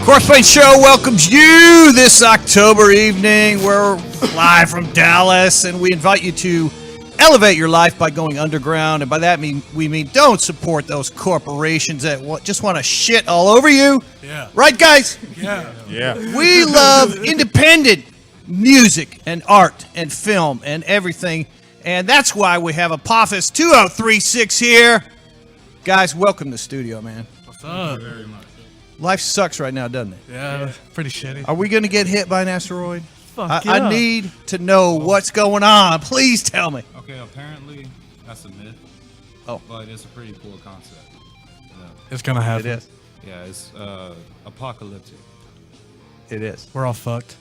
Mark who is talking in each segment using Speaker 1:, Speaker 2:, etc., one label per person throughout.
Speaker 1: Corpsepaint Show welcomes you this October evening. We're live from Dallas, and we invite you to elevate your life by going underground. And by that we mean don't support those corporations that just want to shit all over you.
Speaker 2: Yeah.
Speaker 1: Right, guys?
Speaker 2: Yeah.
Speaker 1: We love independent music and art and film and everything. And that's why we have Apophis 2036 here. Guys, welcome to the studio, man.
Speaker 2: What's up?
Speaker 3: Very much.
Speaker 1: Life sucks right now, doesn't it?
Speaker 2: Yeah, pretty shitty.
Speaker 1: Are we going to get hit by an asteroid?
Speaker 2: Fuck
Speaker 1: I need to know what's going on. Please tell me.
Speaker 3: Okay, apparently that's a myth.
Speaker 1: Oh.
Speaker 3: But it's a pretty cool concept. Yeah,
Speaker 2: It's gonna happen.
Speaker 1: It is.
Speaker 3: yeah, it's apocalyptic.
Speaker 1: It is.
Speaker 2: We're all fucked.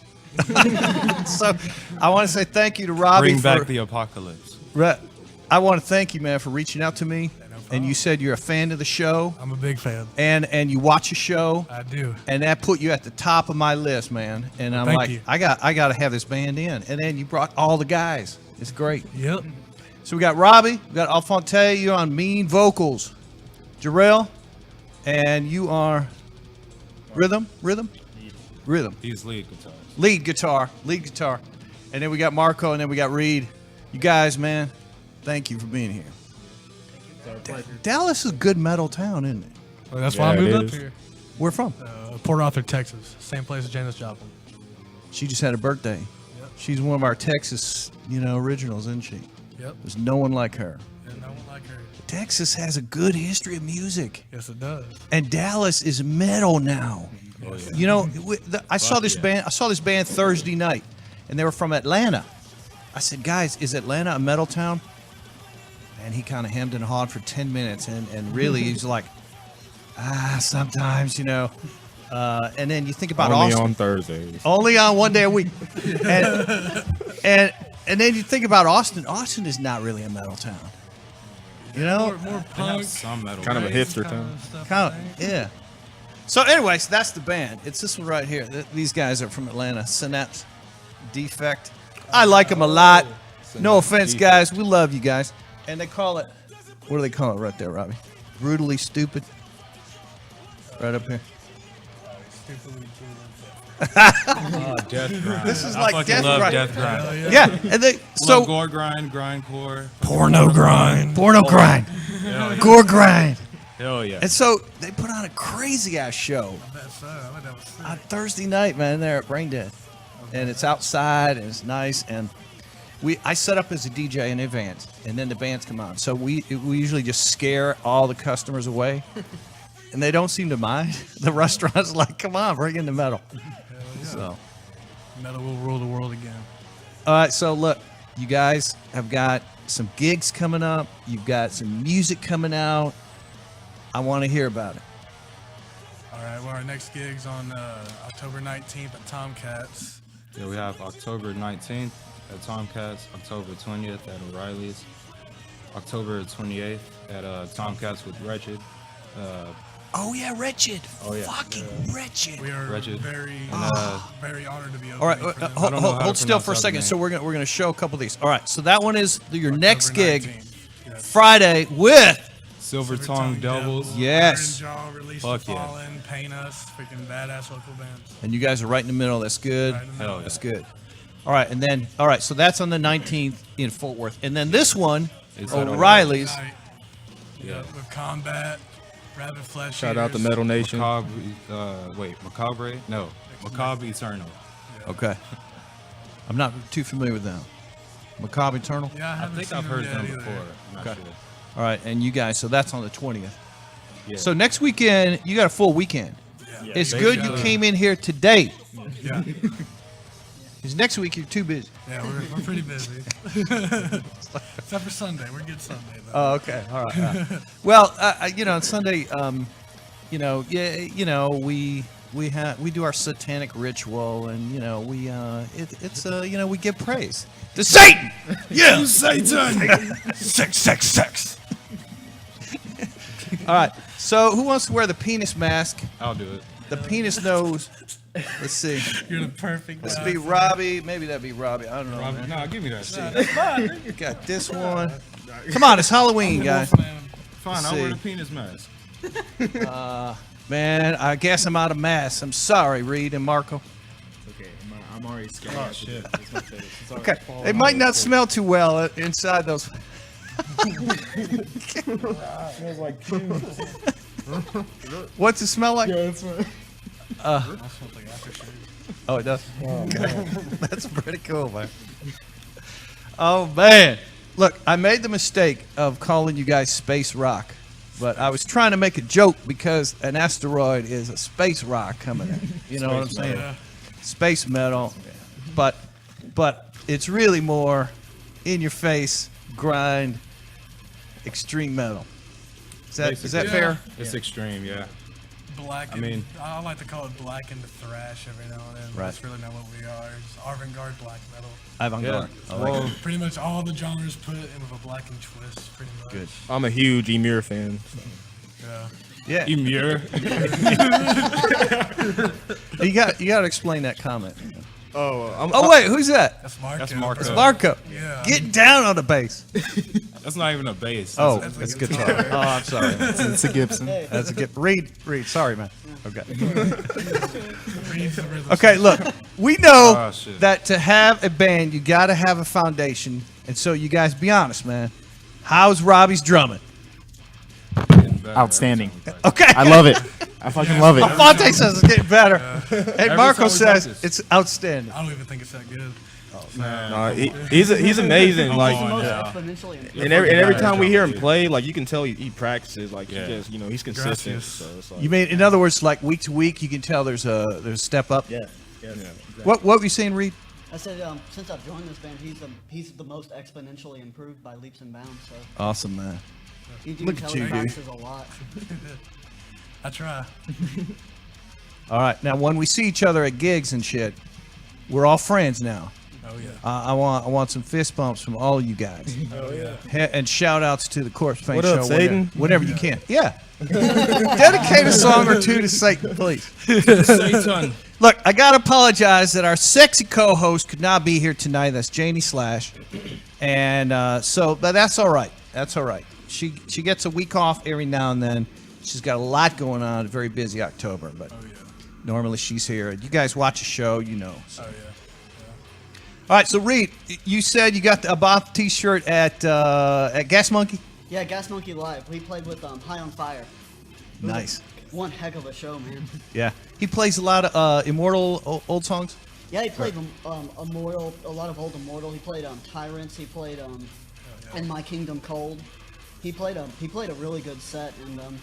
Speaker 1: So I want to say thank you to Robbie.
Speaker 3: Bring back the apocalypse.
Speaker 1: I want to thank you, man, for reaching out to me. And you said you're a fan of the show.
Speaker 2: I'm a big fan.
Speaker 1: And you watch the show.
Speaker 2: I do.
Speaker 1: And that put you at the top of my list, man. And I'm
Speaker 2: Thank
Speaker 1: like,
Speaker 2: you.
Speaker 1: I got to have this band in. And then you brought all the guys. It's great.
Speaker 2: Yep.
Speaker 1: So we got Robbie, we got Avante, you're on mean vocals. Jarrell, and you are rhythm.
Speaker 3: He's lead guitar.
Speaker 1: Lead guitar. And then we got Marco, and then we got Reed. You guys, man, thank you for being here. Dallas is a good metal town, isn't it?
Speaker 2: Well, that's why I moved up here.
Speaker 1: Where from?
Speaker 2: Port Arthur, Texas. Same place as Janis Joplin.
Speaker 1: She just had a birthday.
Speaker 2: Yep.
Speaker 1: She's one of our Texas, originals, isn't she?
Speaker 2: Yep.
Speaker 1: There's no one like her.
Speaker 2: Yeah, no one like her.
Speaker 1: Texas has a good history of music.
Speaker 2: Yes, it does.
Speaker 1: And Dallas is metal now.
Speaker 3: Oh, yeah.
Speaker 1: I saw this band. I saw this band Thursday night, and they were from Atlanta. I said, guys, is Atlanta a metal town? And he kind of hemmed and hawed for 10 minutes, and really he's like, sometimes, and then you think about
Speaker 4: Only
Speaker 1: Austin.
Speaker 4: on Thursdays.
Speaker 1: Only on one day a week. And then you think about Austin. Austin is not really a metal town.
Speaker 2: More
Speaker 3: They have
Speaker 2: punk.
Speaker 3: some metal.
Speaker 4: Kind of a
Speaker 3: bands.
Speaker 4: hipster town.
Speaker 1: Kind of, yeah. So anyways, that's the band. It's this one right here. These guys are from Atlanta. Synapse Defect. I like them a lot. No offense, guys. We love you guys. And they call it, what do they call it right there, Robbie? Brutally Stupid. Right up here.
Speaker 3: Death grind.
Speaker 1: This is
Speaker 3: I
Speaker 1: like
Speaker 3: fucking
Speaker 1: Death
Speaker 3: love
Speaker 1: Grind.
Speaker 3: Death grind.
Speaker 1: Yeah, and they
Speaker 3: Love gore grind, grindcore.
Speaker 2: Porno grind.
Speaker 1: porno grind,
Speaker 3: Hell yeah.
Speaker 1: gore grind.
Speaker 3: Hell yeah.
Speaker 1: And so they put on a crazy ass show on Thursday night, man. There at Brain Dead, and it's outside and it's nice. And I set up as a DJ in advance, and then the bands come on. So we usually just scare all the customers away, and they don't seem to mind. The restaurant's like, come on, bring in the metal. So.
Speaker 2: Metal will rule the world again.
Speaker 1: All right, so look, you guys have got some gigs coming up. You've got some music coming out. I want to hear about it.
Speaker 2: All right, well, our next gig's on October 19th at Tomcats.
Speaker 3: Yeah, we have October 19th at Tomcats, October 20th at O'Reilly's, October 28th at Tomcats with Wretched.
Speaker 1: Oh, yeah, Wretched.
Speaker 3: Oh, yeah.
Speaker 1: Fucking Wretched.
Speaker 2: We are
Speaker 3: Wretched.
Speaker 2: very, very honored to be opening
Speaker 1: All right,
Speaker 2: for them.
Speaker 3: don't know how to
Speaker 1: hold still
Speaker 3: pronounce
Speaker 1: for a
Speaker 3: that
Speaker 1: second.
Speaker 3: name.
Speaker 1: So we're gonna show a couple of these. All right, so that one is your next
Speaker 2: October
Speaker 1: gig,
Speaker 2: 19th. Yes.
Speaker 1: Friday with.
Speaker 3: Silver Tongue Devils.
Speaker 1: Yes.
Speaker 2: Iron Jaw, Release
Speaker 3: Fuck
Speaker 2: the
Speaker 3: yeah.
Speaker 2: Fallen, Paint Us, freaking badass local bands.
Speaker 1: And you guys are right in the middle. That's good.
Speaker 2: Right in the middle.
Speaker 3: Hell yeah.
Speaker 1: That's good. All right, and then so that's on the 19th in Fort Worth, and then this one,
Speaker 3: It's at
Speaker 1: O'Reilly's.
Speaker 2: Night.
Speaker 3: Yeah.
Speaker 2: With Combat, Rabbit Flesh.
Speaker 4: Shout out to
Speaker 2: Eaters.
Speaker 4: Metal Nation.
Speaker 3: Macabre? No. Macabre Eternal.
Speaker 1: Okay. I'm not too familiar with them. Macabre Eternal?
Speaker 2: Yeah, I
Speaker 3: I
Speaker 2: haven't
Speaker 3: think
Speaker 2: seen
Speaker 3: I've heard
Speaker 2: yet
Speaker 3: them
Speaker 2: either.
Speaker 3: before. I'm not
Speaker 1: Okay.
Speaker 3: sure.
Speaker 1: All right, and you guys, so that's on the 20th.
Speaker 3: Yeah.
Speaker 1: So next weekend, you got a full weekend.
Speaker 2: Yeah.
Speaker 1: It's good you came in here today.
Speaker 2: Yeah.
Speaker 1: Because next week you're too busy.
Speaker 2: Yeah, we're pretty busy. Except for Sunday. We're good Sunday, though.
Speaker 1: Oh, okay. All right. All right. Well, you know, on Sunday, you know, yeah, you know, we do our satanic ritual, and you know, it's you know, we give praise to Satan. Yeah, Satan. Sex. All right. So, who wants to wear the penis mask?
Speaker 3: I'll do it.
Speaker 1: The penis nose. Let's see.
Speaker 2: You're the perfect
Speaker 1: Let's
Speaker 2: guy.
Speaker 1: be Robbie. Maybe that'd be Robbie. I don't know.
Speaker 3: Robbie,
Speaker 1: Man.
Speaker 3: nah, give me that shit.
Speaker 1: You got this one. Come on, it's Halloween, guys.
Speaker 2: Wolfman.
Speaker 3: Fine,
Speaker 1: Let's
Speaker 3: I'll wear
Speaker 1: see.
Speaker 3: the penis mask.
Speaker 1: Man, I guess I'm out of masks. I'm sorry, Reed and Marco.
Speaker 4: Okay, I'm already scared.
Speaker 3: Oh, shit.
Speaker 4: It's my face. It's already
Speaker 1: Okay,
Speaker 4: falling
Speaker 1: they might
Speaker 4: out.
Speaker 1: not smell too well inside those.
Speaker 4: Smells like fumes.
Speaker 1: What's it smell like?
Speaker 4: Yeah, it's my...
Speaker 2: That smells like aftershave.
Speaker 1: Oh, it does. That's pretty cool, man. Oh man, look, I made the mistake of calling you guys space rock, but I was trying to make a joke because an asteroid is a space rock coming in. You know what I'm saying?
Speaker 2: Yeah.
Speaker 1: Space metal, but it's really more in your face grind extreme metal. Is that
Speaker 3: Basically.
Speaker 1: fair?
Speaker 3: It's extreme, yeah.
Speaker 2: Black.
Speaker 3: I mean-
Speaker 2: I like to call it black and thrash every now and then. But
Speaker 1: Right.
Speaker 2: that's really not what we are. It's avant-garde black metal.
Speaker 1: Avant-garde.
Speaker 3: Yeah.
Speaker 1: I like
Speaker 3: Well,
Speaker 2: Pretty much all the genres put in with a blackened twist. Pretty much.
Speaker 1: Good.
Speaker 4: I'm a huge Emir fan. So.
Speaker 2: Yeah.
Speaker 1: Yeah,
Speaker 3: Emir.
Speaker 1: you got to explain that comment.
Speaker 4: Oh,
Speaker 1: Wait, who's that?
Speaker 2: That's Marco.
Speaker 3: That's Marco.
Speaker 1: It's Marco.
Speaker 2: Yeah.
Speaker 1: Get down on the bass.
Speaker 3: That's not even a bass.
Speaker 1: Oh,
Speaker 2: That's a
Speaker 1: that's
Speaker 2: guitar.
Speaker 1: guitar. Oh, I'm sorry.
Speaker 4: it's a Gibson.
Speaker 1: That's a good read. Sorry, man. Okay.
Speaker 2: Reads the rhythm.
Speaker 1: Okay. Look, we know
Speaker 3: Oh, shit.
Speaker 1: that to have a band, you got to have a foundation, and so you guys be honest, man. How's Robbie's drumming?
Speaker 3: Getting better
Speaker 4: Outstanding.
Speaker 3: every time we
Speaker 1: Okay.
Speaker 4: I love it. I fucking love it.
Speaker 1: Fonte says it's getting better, and Marco
Speaker 3: time we
Speaker 1: says
Speaker 3: practice.
Speaker 1: it's outstanding.
Speaker 2: I don't even think it's that good.
Speaker 5: He's amazing. Like,
Speaker 2: Oh,
Speaker 6: most
Speaker 2: yeah.
Speaker 6: exponentially improved.
Speaker 5: and every
Speaker 3: Yeah.
Speaker 5: time we hear him play, like you can tell he practices. Like
Speaker 3: Yeah.
Speaker 5: he just, he's consistent.
Speaker 2: Gracias.
Speaker 5: So it's like,
Speaker 1: You mean, in other words, like week to week, you can tell there's a step up.
Speaker 4: Yeah.
Speaker 1: What were you saying, Reed?
Speaker 6: I said since I've joined this band, he's the most exponentially improved by leaps and bounds. So
Speaker 1: Awesome, man.
Speaker 6: you can
Speaker 1: Look
Speaker 6: tell
Speaker 1: at you,
Speaker 6: he
Speaker 1: dude.
Speaker 6: practices a lot.
Speaker 2: I try.
Speaker 1: All right, now when we see each other at gigs and shit, we're all friends now.
Speaker 2: Oh yeah.
Speaker 1: I want some fist bumps from all you guys.
Speaker 2: Oh yeah.
Speaker 1: And shout outs to the Corpsepaint
Speaker 5: What
Speaker 1: show
Speaker 5: up, Satan?
Speaker 1: whenever you can. Yeah. Dedicate a song or two to Satan, please.
Speaker 3: Satan.
Speaker 1: Look, I got to apologize that our sexy co-host could not be here tonight. That's Janie Slash. And but that's all right. That's all right. She gets a week off every now and then. She's got a lot going on. Very busy October, but
Speaker 2: Oh yeah.
Speaker 1: normally she's here. You guys watch a show, you know. So.
Speaker 2: Oh yeah.
Speaker 1: All right, so Reed, you said you got the Apophis T-shirt at Gas Monkey.
Speaker 6: Yeah, Gas Monkey Live. We played with High on Fire. It was
Speaker 1: Nice.
Speaker 6: One heck of a show, man.
Speaker 1: Yeah, he plays a lot of Immortal old songs.
Speaker 6: Yeah, he played Immortal, a lot of old Immortal. He played Tyrants. He played And My Kingdom Cold. He played a really good set, and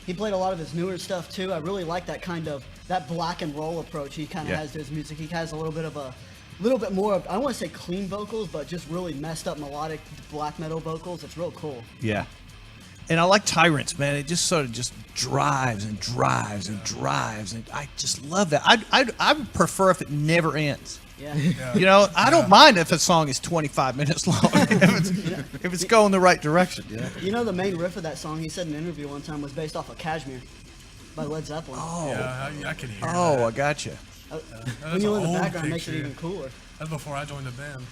Speaker 6: he played a lot of his newer stuff too. I really like that that black and roll approach he kind of
Speaker 1: Yeah.
Speaker 6: has to his music. He has a little bit more of, I don't want to say clean vocals, but just really messed up melodic black metal vocals. It's real cool.
Speaker 1: Yeah, and I like Tyrants, man. It just sort of just drives and drives and drives, and I just love that. I would prefer if it never ends.
Speaker 6: Yeah.
Speaker 1: You know, I don't mind if a song is 25 minutes long if it's going the right direction. Yeah.
Speaker 6: You know, the main riff of that song, he said in an interview one time, was based off of Kashmir by Led Zeppelin.
Speaker 2: Yeah. I can hear.
Speaker 1: Oh,
Speaker 2: that.
Speaker 1: I gotcha.
Speaker 2: That's
Speaker 6: When you
Speaker 2: an
Speaker 6: in the
Speaker 2: old
Speaker 6: background, it makes it
Speaker 2: picture.
Speaker 6: even cooler.
Speaker 2: That's before I joined the band.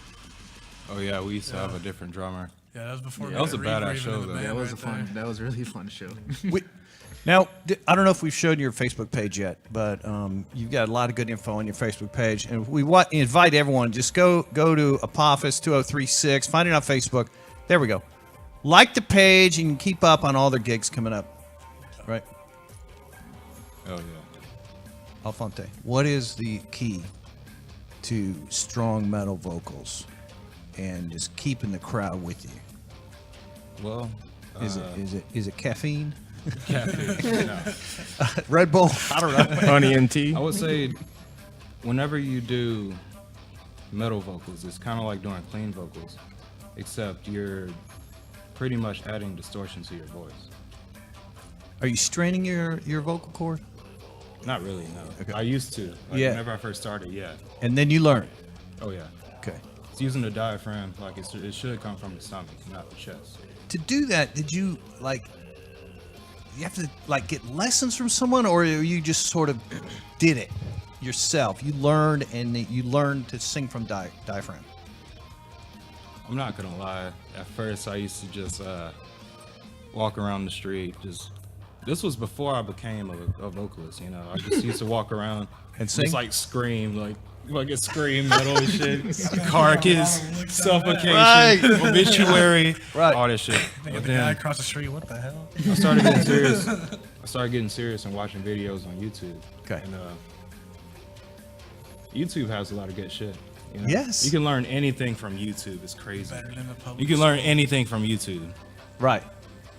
Speaker 3: Oh yeah, we used to have a different drummer.
Speaker 2: Yeah, that was before.
Speaker 3: That was a
Speaker 2: Reed
Speaker 3: badass
Speaker 2: were even
Speaker 3: show,
Speaker 2: in the
Speaker 3: though.
Speaker 2: band
Speaker 4: That was
Speaker 2: right
Speaker 4: a fun.
Speaker 2: there.
Speaker 4: That was a really fun show.
Speaker 1: Now, I don't know if we've shown your Facebook page yet, but you've got a lot of good info on your Facebook page, and we invite everyone. Just go to Apophis 2036, find it on Facebook. There we go. Like the page, and you can keep up on all their gigs coming up. Right,
Speaker 3: Oh yeah.
Speaker 1: Alfonte. What is the key to strong metal vocals? and just keeping the crowd with you?
Speaker 3: Well,
Speaker 1: Is it caffeine?
Speaker 3: caffeine. No.
Speaker 1: Red Bull? I don't know.
Speaker 5: Honey and tea.
Speaker 3: I would say whenever you do metal vocals, it's kind of like doing clean vocals, except you're pretty much adding distortion to your voice.
Speaker 1: Are you straining your vocal cord?
Speaker 3: Not really, no.
Speaker 1: Okay.
Speaker 3: I used to. Like,
Speaker 1: Yeah.
Speaker 3: Whenever I first started, yeah.
Speaker 1: And then you learn.
Speaker 3: Oh, yeah.
Speaker 1: Okay.
Speaker 3: It's using the diaphragm. Like, it should come from the stomach, not the chest.
Speaker 1: To do that, did you you have to get lessons from someone, or you just sort of did it yourself? You learned to sing from diaphragm.
Speaker 3: I'm not gonna lie. At first, I used to just walk around the street. This was before I became a vocalist. You know, I just used to walk around
Speaker 1: And sing?
Speaker 3: just like scream, like scream metal and shit, carcass, suffocation,
Speaker 1: Right.
Speaker 3: obituary,
Speaker 1: Right.
Speaker 3: all that shit.
Speaker 2: They
Speaker 3: But
Speaker 2: got the guy
Speaker 3: then
Speaker 2: across the street. What the hell?
Speaker 3: I started getting serious. I started getting serious and watching videos on YouTube.
Speaker 1: Okay.
Speaker 3: And YouTube has a lot of good shit. You know?
Speaker 1: Yes.
Speaker 3: You can learn anything from YouTube. It's crazy.
Speaker 2: Better than the public
Speaker 3: You can learn anything from YouTube.
Speaker 1: Right.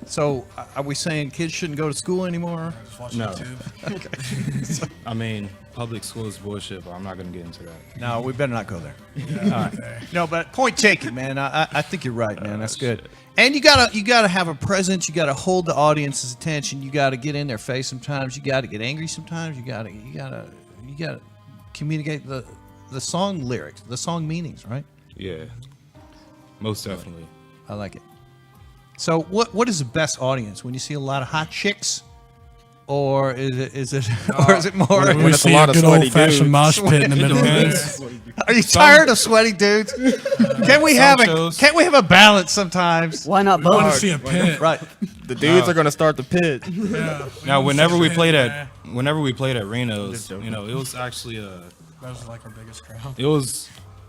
Speaker 1: So, are we saying kids shouldn't go to school anymore?
Speaker 2: Just watch
Speaker 3: No.
Speaker 2: YouTube.
Speaker 3: I mean, public school is bullshit, but I'm not gonna get into that.
Speaker 1: No, we better not go there.
Speaker 2: Okay.
Speaker 1: No, but point taken, man. I think you're right, man. That's good. And you gotta have a presence. You gotta hold the audience's attention. You gotta get in their face sometimes. You gotta get angry sometimes. You gotta communicate the song lyrics, the song meanings, right?
Speaker 3: Yeah, most definitely.
Speaker 1: I like it. So, what is the best audience? When you see a lot of hot chicks, or is it more?
Speaker 2: When we
Speaker 5: it's a
Speaker 2: see
Speaker 5: lot
Speaker 2: a
Speaker 5: of
Speaker 2: good
Speaker 5: sweaty
Speaker 2: old-fashioned
Speaker 5: dudes.
Speaker 2: mosh pit in the middle of it.
Speaker 3: Depends.
Speaker 1: Are you tired of sweaty dudes? Can we have
Speaker 3: shows.
Speaker 1: Can't we have a balance sometimes?
Speaker 6: Why not
Speaker 2: I want
Speaker 6: both?
Speaker 2: to see a pit.
Speaker 1: Right.
Speaker 5: The dudes are gonna start the pit.
Speaker 2: Yeah.
Speaker 3: Now, whenever we played
Speaker 2: at,
Speaker 3: at Reno's,
Speaker 5: Just joking.
Speaker 3: you know, it was actually
Speaker 2: that was like our biggest crowd.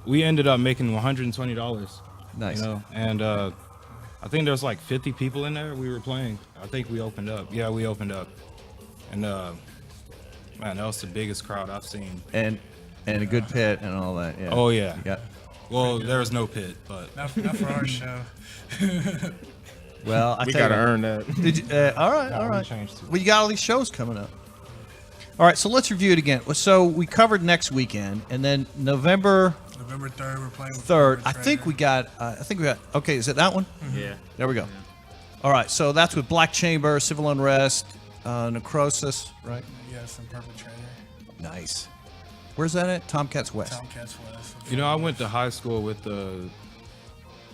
Speaker 3: we ended up making $120.
Speaker 1: Nice.
Speaker 3: You know, and I think there was like 50 people in there. We were playing. I think we opened up. Yeah, we opened up, and man, that was the biggest crowd I've seen.
Speaker 1: And a good pit and all that. Yeah.
Speaker 3: Oh yeah.
Speaker 1: You got,
Speaker 3: Well, there was no pit, but
Speaker 2: Not for our show.
Speaker 1: well, I
Speaker 5: We
Speaker 1: tell you
Speaker 5: gotta
Speaker 1: what.
Speaker 5: earn that.
Speaker 1: Did you, all right, all
Speaker 3: we
Speaker 1: right.
Speaker 3: changed to-
Speaker 1: Well, you got all these shows coming up. All right, so let's review it again. So we covered next weekend, and then November
Speaker 2: November 3rd, we're playing with
Speaker 1: 3rd.
Speaker 2: Corpsepaint.
Speaker 1: I think we got. Okay, is it that one?
Speaker 4: Yeah.
Speaker 1: There we go. All right, so that's with Black Chamber, Civil Unrest, Necrosis, right?
Speaker 2: Yes, and Perpetrator.
Speaker 1: Nice. Where's that at? Tomcats West.
Speaker 2: Tomcats West.
Speaker 3: You know, I went to high school with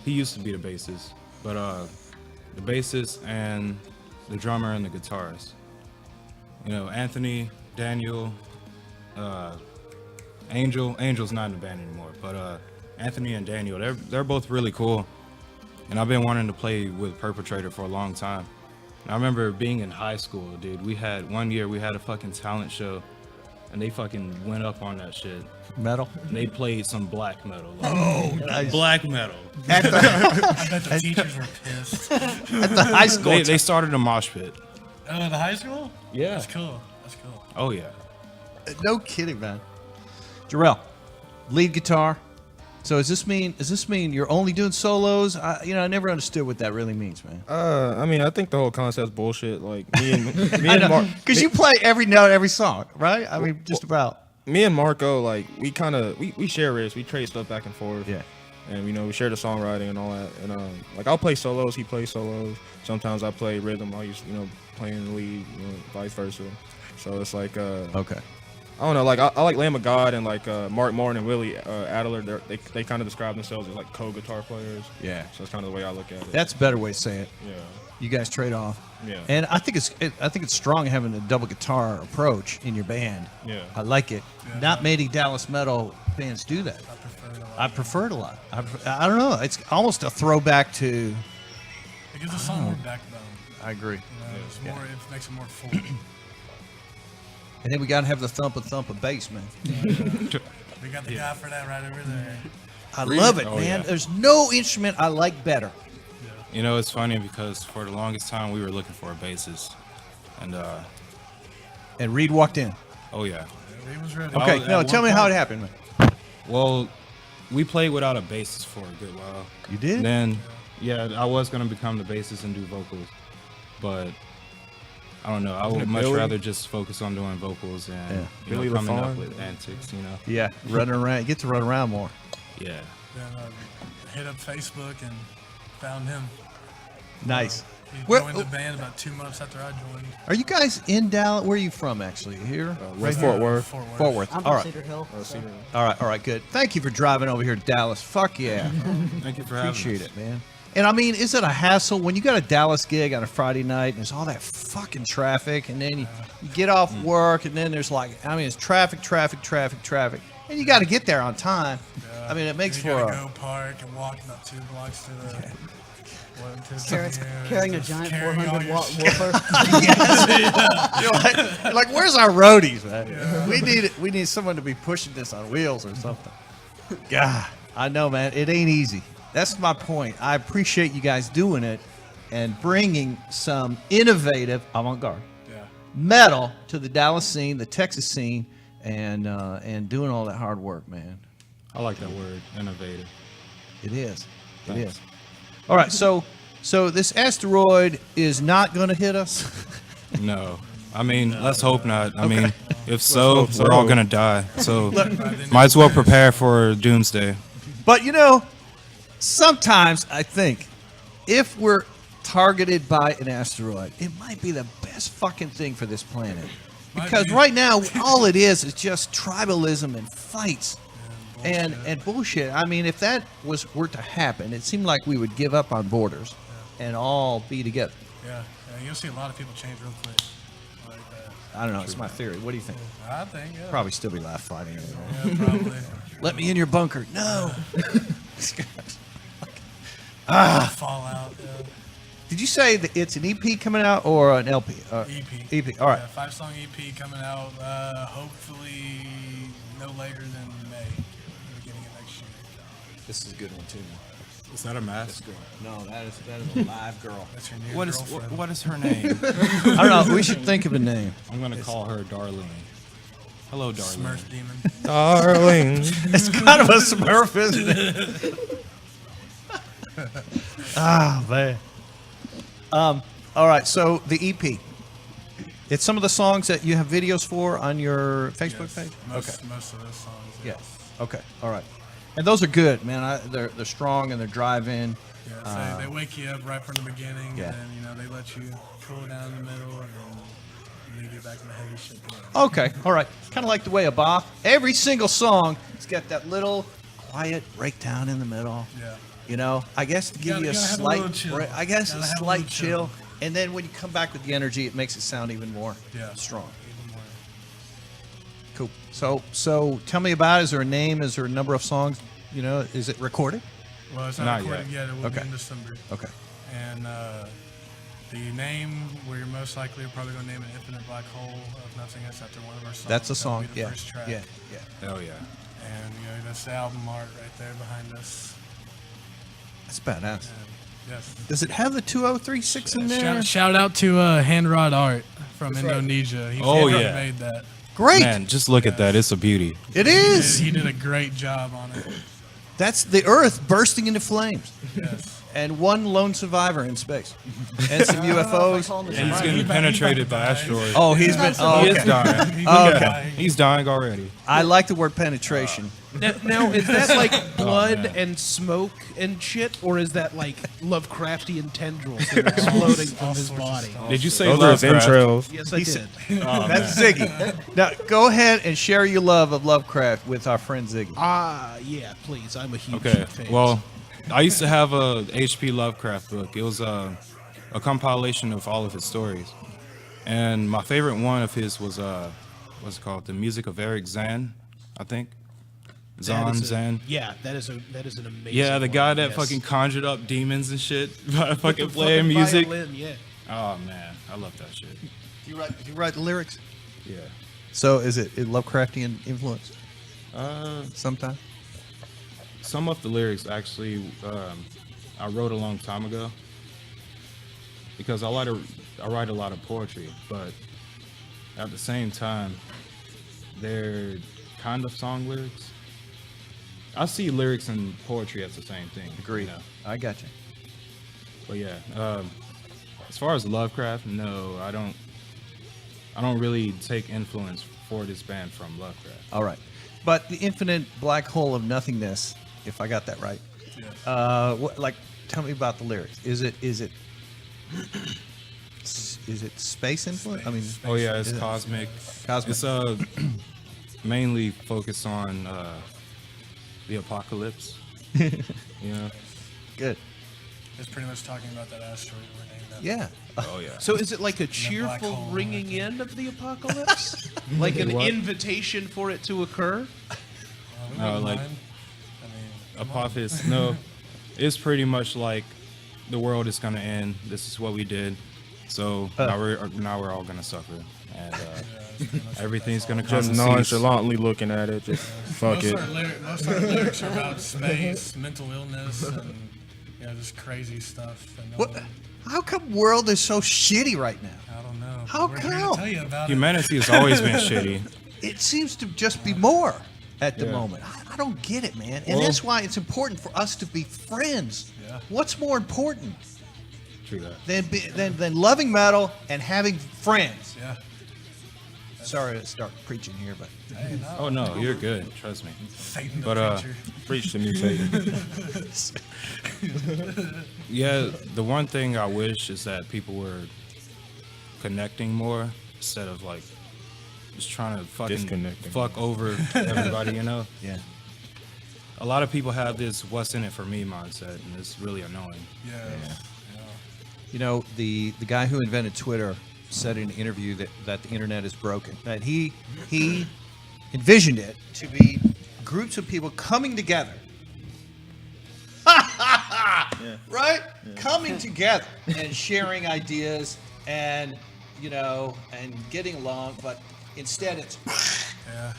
Speaker 3: he used to be the bassist, but the bassist and the drummer and the guitarist. You know, Anthony, Daniel, Angel's not in the band anymore, but Anthony and Daniel, they're both really cool. And I've been wanting to play with Perpetrator for a long time. And I remember being in high school, dude. One year we had a fucking talent show, and they fucking went up on that shit.
Speaker 1: Metal.
Speaker 3: And they played some black metal. Like,
Speaker 1: Nice.
Speaker 3: black metal.
Speaker 1: At the,
Speaker 2: I bet the teachers were pissed.
Speaker 1: at the high school.
Speaker 3: They started a mosh pit.
Speaker 2: Oh, the high school?
Speaker 3: Yeah.
Speaker 2: That's cool. That's cool.
Speaker 3: Oh yeah.
Speaker 1: No kidding, man. Jarrell, lead guitar. So does this mean you're only doing solos? I never understood what that really means, man.
Speaker 5: I mean, I think the whole concept's bullshit. Like me and Mark,
Speaker 1: Because you play every note, every song, right? I mean, just about.
Speaker 5: me and Marco, like we share riffs. We trade stuff back and forth.
Speaker 1: Yeah.
Speaker 5: And we share the songwriting and all that. And like I'll play solos, he plays solos. Sometimes I play rhythm. I used playing the lead, vice versa. So it's like
Speaker 1: Okay.
Speaker 5: I don't know, like I like Lamb of God and like Mark Martin and Willie Adler. They kind of describe themselves as like co-guitar players.
Speaker 1: Yeah.
Speaker 5: So that's kind of the way I look at it.
Speaker 1: That's a better way to say it.
Speaker 5: Yeah.
Speaker 1: You guys trade off.
Speaker 5: Yeah.
Speaker 1: And I think it's strong having a double guitar approach in your band.
Speaker 5: Yeah.
Speaker 1: I like it.
Speaker 2: Yeah.
Speaker 1: Not many Dallas metal bands do that.
Speaker 2: I prefer it a lot.
Speaker 1: I prefer it a lot. I don't know. It's almost a throwback to.
Speaker 2: It gives the song more backbone.
Speaker 1: I agree.
Speaker 2: It's more. It makes it more full.
Speaker 1: And then we got to have the thump of bass, man.
Speaker 2: We got the guy for that right over there.
Speaker 1: I love it,
Speaker 3: Oh,
Speaker 1: man.
Speaker 3: yeah.
Speaker 1: There's no instrument I like better.
Speaker 3: You know, it's funny because for the longest time we were looking for a bassist, and
Speaker 1: And Reed walked in.
Speaker 3: oh yeah.
Speaker 2: He was ready.
Speaker 3: Well,
Speaker 1: Okay,
Speaker 3: at
Speaker 1: no,
Speaker 3: one
Speaker 1: tell me how
Speaker 3: point-
Speaker 1: it happened, man.
Speaker 3: Well, we played without a bassist for a good while.
Speaker 1: You did?
Speaker 3: Then, yeah, I was gonna become the bassist and do vocals, but I don't know. I would much
Speaker 5: Billy?
Speaker 3: rather just focus on doing vocals and you know,
Speaker 5: Billy
Speaker 3: coming up
Speaker 5: LaFawn?
Speaker 3: with antics. You know.
Speaker 1: Yeah, running around. Get to run around more.
Speaker 3: Yeah.
Speaker 2: Then hit up Facebook and found him.
Speaker 1: Nice.
Speaker 2: He
Speaker 1: Where-
Speaker 2: joined the band about 2 months after I joined.
Speaker 1: Are you guys in Dallas? Where are you from, actually? Here?
Speaker 5: West Fort Worth.
Speaker 1: Fort Worth.
Speaker 6: I'm
Speaker 1: All
Speaker 6: from
Speaker 1: right.
Speaker 6: Cedar Hill. so-
Speaker 1: All right, good. Thank you for driving over here to Dallas. Fuck yeah.
Speaker 3: Thank you for having
Speaker 1: Appreciate
Speaker 3: us.
Speaker 1: it, man. And I mean, is it a hassle when you got a Dallas gig on a Friday night and there's all that fucking traffic and then you get off work and then there's like, I mean, it's traffic. And you got to get there on time. I mean, it makes
Speaker 2: You
Speaker 1: for
Speaker 2: gotta
Speaker 1: a...
Speaker 2: go park and walk about 2 blocks to the.
Speaker 6: Carrying a giant
Speaker 2: Carrying all
Speaker 6: 400
Speaker 2: your
Speaker 6: watt
Speaker 2: shit.
Speaker 6: woofer.
Speaker 1: You're like, where's our roadies, man? We need someone to be pushing this on wheels or something. God, I know, man. It ain't easy. That's my point. I appreciate you guys doing it and bringing some innovative avant-garde
Speaker 2: Yeah.
Speaker 1: metal to the Dallas scene, the Texas scene, and doing all that hard work, man.
Speaker 3: I like that word, innovative.
Speaker 1: It is. It
Speaker 3: Thanks.
Speaker 1: is. All right, so this asteroid is not going to hit us.
Speaker 3: No. I mean, let's hope not. I mean, if so,
Speaker 5: hope so.
Speaker 3: we're all gonna die. So, might as well prepare for doomsday.
Speaker 1: But you know, sometimes I think if we're targeted by an asteroid, it might be the best fucking thing for this planet. Because
Speaker 2: be.
Speaker 1: right now, all it is just tribalism and fights and bullshit. I mean, if that were to happen, it seemed like we would give up on borders and all be together.
Speaker 2: Yeah. You'll see a lot of people change real quick. Like that.
Speaker 1: I don't know. It's my theory. What do you think?
Speaker 2: I think, yeah.
Speaker 1: Probably still be laugh fighting.
Speaker 2: Yeah, probably.
Speaker 1: Let me in your bunker. No.
Speaker 2: Fallout. Yeah.
Speaker 1: Did you say that it's an EP coming out or an LP?
Speaker 2: EP.
Speaker 1: EP. All right.
Speaker 2: Yeah, 5-song EP coming out. Hopefully no later than May. Beginning of next year.
Speaker 1: This is a good one too.
Speaker 3: Is that a mask?
Speaker 1: No, that is a live girl.
Speaker 2: That's your new
Speaker 3: What is
Speaker 2: girlfriend.
Speaker 3: what is her name?
Speaker 1: I don't know. We should think of a name.
Speaker 3: I'm gonna call her Darlene. Hello, Darlene.
Speaker 2: Smurf demon.
Speaker 5: Darling.
Speaker 1: It's kind of a Smurf, isn't it? Ah, man. All right. So the EP. It's some of the songs that you have videos for on your Facebook page.
Speaker 2: Most of those songs.
Speaker 1: Yeah. Okay. All right. And those are good, man. They're strong and they're drive-in.
Speaker 2: Yeah, so they wake you up right from the beginning,
Speaker 1: Yeah.
Speaker 2: and then they let you cool down in the middle, and then you get back in the heavy shit.
Speaker 1: Okay. All right. Kind of like the way a bop. Every single song, it's got that little quiet breakdown in the middle.
Speaker 2: Yeah.
Speaker 1: You know, I guess to give
Speaker 2: gotta-
Speaker 1: you a
Speaker 2: gotta have a
Speaker 1: slight,
Speaker 2: little chill.
Speaker 1: break, I guess
Speaker 2: Gotta
Speaker 1: a
Speaker 2: have a
Speaker 1: slight
Speaker 2: little
Speaker 1: chill,
Speaker 2: chill.
Speaker 1: and then when you come back with the energy, it makes it sound even more
Speaker 2: Yeah.
Speaker 1: strong.
Speaker 2: Even more.
Speaker 1: Cool. So tell me about it. Is there a name? Is there a number of songs? You know, is it recorded?
Speaker 2: Well, it's
Speaker 3: Not
Speaker 2: not recorded yet. It will
Speaker 1: Okay.
Speaker 2: be in December.
Speaker 1: Okay.
Speaker 2: And the name we're most likely are probably going to name it Infinite Black Hole of Nothingness after one of our songs.
Speaker 1: That's a
Speaker 2: That'll
Speaker 1: song.
Speaker 2: be the
Speaker 1: Yeah.
Speaker 2: first track.
Speaker 1: Yeah.
Speaker 3: Hell yeah.
Speaker 2: And that's the album art right there behind us.
Speaker 1: That's badass.
Speaker 2: And, yes.
Speaker 1: Does it have the 2036 in there?
Speaker 2: Shout out to Handrod Art from Indonesia. He
Speaker 3: Oh,
Speaker 2: he
Speaker 3: yeah.
Speaker 2: made that.
Speaker 1: Great.
Speaker 3: Man, just look at that. It's a beauty.
Speaker 1: It is.
Speaker 2: He did a great job on it.
Speaker 1: That's the Earth bursting into flames,
Speaker 2: Yes.
Speaker 1: and one lone survivor in space, and some UFOs.
Speaker 3: And he's getting penetrated by asteroids.
Speaker 1: Oh, he's been. Oh,
Speaker 3: He is
Speaker 1: okay.
Speaker 3: dying.
Speaker 1: Oh, okay.
Speaker 2: Yeah.
Speaker 3: He's dying already.
Speaker 1: I like the word penetration.
Speaker 7: Now, is that like blood
Speaker 3: man.
Speaker 7: and smoke and shit, or is that like Lovecraftian tendrils that are exploding from his body?
Speaker 3: Did you say
Speaker 5: Those are his
Speaker 3: Lovecraft?
Speaker 5: entrails.
Speaker 7: Yes, I did.
Speaker 1: That's Ziggy. Now go ahead and share your love of Lovecraft with our friend Ziggy.
Speaker 7: Yeah, please. I'm a huge
Speaker 3: Okay.
Speaker 7: fan.
Speaker 3: Well, I used to have a H.P. Lovecraft book. It was a compilation of all of his stories, and my favorite one of his was what's it called? The Music of Eric Zan, I think.
Speaker 7: That is a-
Speaker 3: Zan.
Speaker 7: Yeah, that is an amazing.
Speaker 3: Yeah, the guy
Speaker 7: one,
Speaker 3: that
Speaker 7: yes.
Speaker 3: fucking conjured up demons and shit by
Speaker 7: With
Speaker 3: fucking
Speaker 7: the
Speaker 3: playing
Speaker 7: fucking
Speaker 3: music.
Speaker 7: violin, yeah.
Speaker 3: Oh man, I love that shit.
Speaker 1: Do you write the lyrics?
Speaker 3: Yeah.
Speaker 1: So is it Lovecraftian influence? Sometime.
Speaker 3: Some of the lyrics actually I wrote a long time ago because I write a lot of poetry, but at the same time they're kind of song lyrics. I see lyrics and poetry as the same thing.
Speaker 1: Agreed.
Speaker 3: You know?
Speaker 1: I got you.
Speaker 3: But yeah, as far as Lovecraft, no, I don't really take influence for this band from Lovecraft.
Speaker 1: All right. But the infinite black hole of nothingness, if I got that right.
Speaker 2: Yeah.
Speaker 1: Tell me about the lyrics. Is it space influence? I mean,
Speaker 3: Oh yeah, it's
Speaker 1: Yeah.
Speaker 3: cosmic.
Speaker 1: Cosmic.
Speaker 3: It's mainly focused on the apocalypse. You know.
Speaker 1: good.
Speaker 2: It's pretty much talking about that asteroid we're named after.
Speaker 1: Yeah.
Speaker 3: Oh yeah.
Speaker 7: So is it like a
Speaker 2: black
Speaker 7: cheerful
Speaker 2: hole.
Speaker 7: ringing in of the apocalypse? Like an
Speaker 3: What?
Speaker 7: invitation for it to occur?
Speaker 2: We
Speaker 3: No,
Speaker 2: wouldn't
Speaker 3: like-
Speaker 2: mind. I mean, come on.
Speaker 3: Apophis. No, it's pretty much like the world is gonna end. This is what we did. So now we're all gonna suffer, and
Speaker 2: Yeah, it's pretty much
Speaker 3: everything's
Speaker 2: what
Speaker 3: gonna
Speaker 2: that's
Speaker 3: come
Speaker 5: Just
Speaker 3: to cease.
Speaker 5: nonchalantly looking at it, just fuck it.
Speaker 2: Most of our lyrics are about space, mental illness, and just crazy stuff. And no
Speaker 1: What?
Speaker 2: one-
Speaker 1: How come world is so shitty right now?
Speaker 2: I don't know.
Speaker 1: How
Speaker 2: We're here to
Speaker 1: come?
Speaker 2: tell you about
Speaker 3: Humanity has always been shitty.
Speaker 1: It seems to just be more at the
Speaker 3: Yeah.
Speaker 1: moment. I don't get it, man. And
Speaker 3: Well-
Speaker 1: that's why it's important for us to be friends.
Speaker 2: Yeah.
Speaker 1: What's more important
Speaker 3: True that.
Speaker 1: than loving metal and having friends?
Speaker 2: it. Yeah.
Speaker 1: Sorry to start preaching here, but
Speaker 2: Hey, no.
Speaker 3: Oh no, you're good. Trust me.
Speaker 2: Satan the
Speaker 3: But,
Speaker 2: preacher.
Speaker 5: Preach to me, Satan.
Speaker 3: Yeah, the one thing I wish is that people were connecting more instead of like just trying to fucking
Speaker 5: Disconnecting.
Speaker 3: fuck over everybody. You know,
Speaker 1: yeah.
Speaker 3: a lot of people have this "what's in it for me" mindset, and it's really annoying.
Speaker 2: Yeah.
Speaker 1: You know, the guy who invented Twitter said in an interview that the internet is broken. That he envisioned it to be groups of people coming together. Right? Coming together and sharing ideas and and getting along, but instead it's
Speaker 2: Yeah.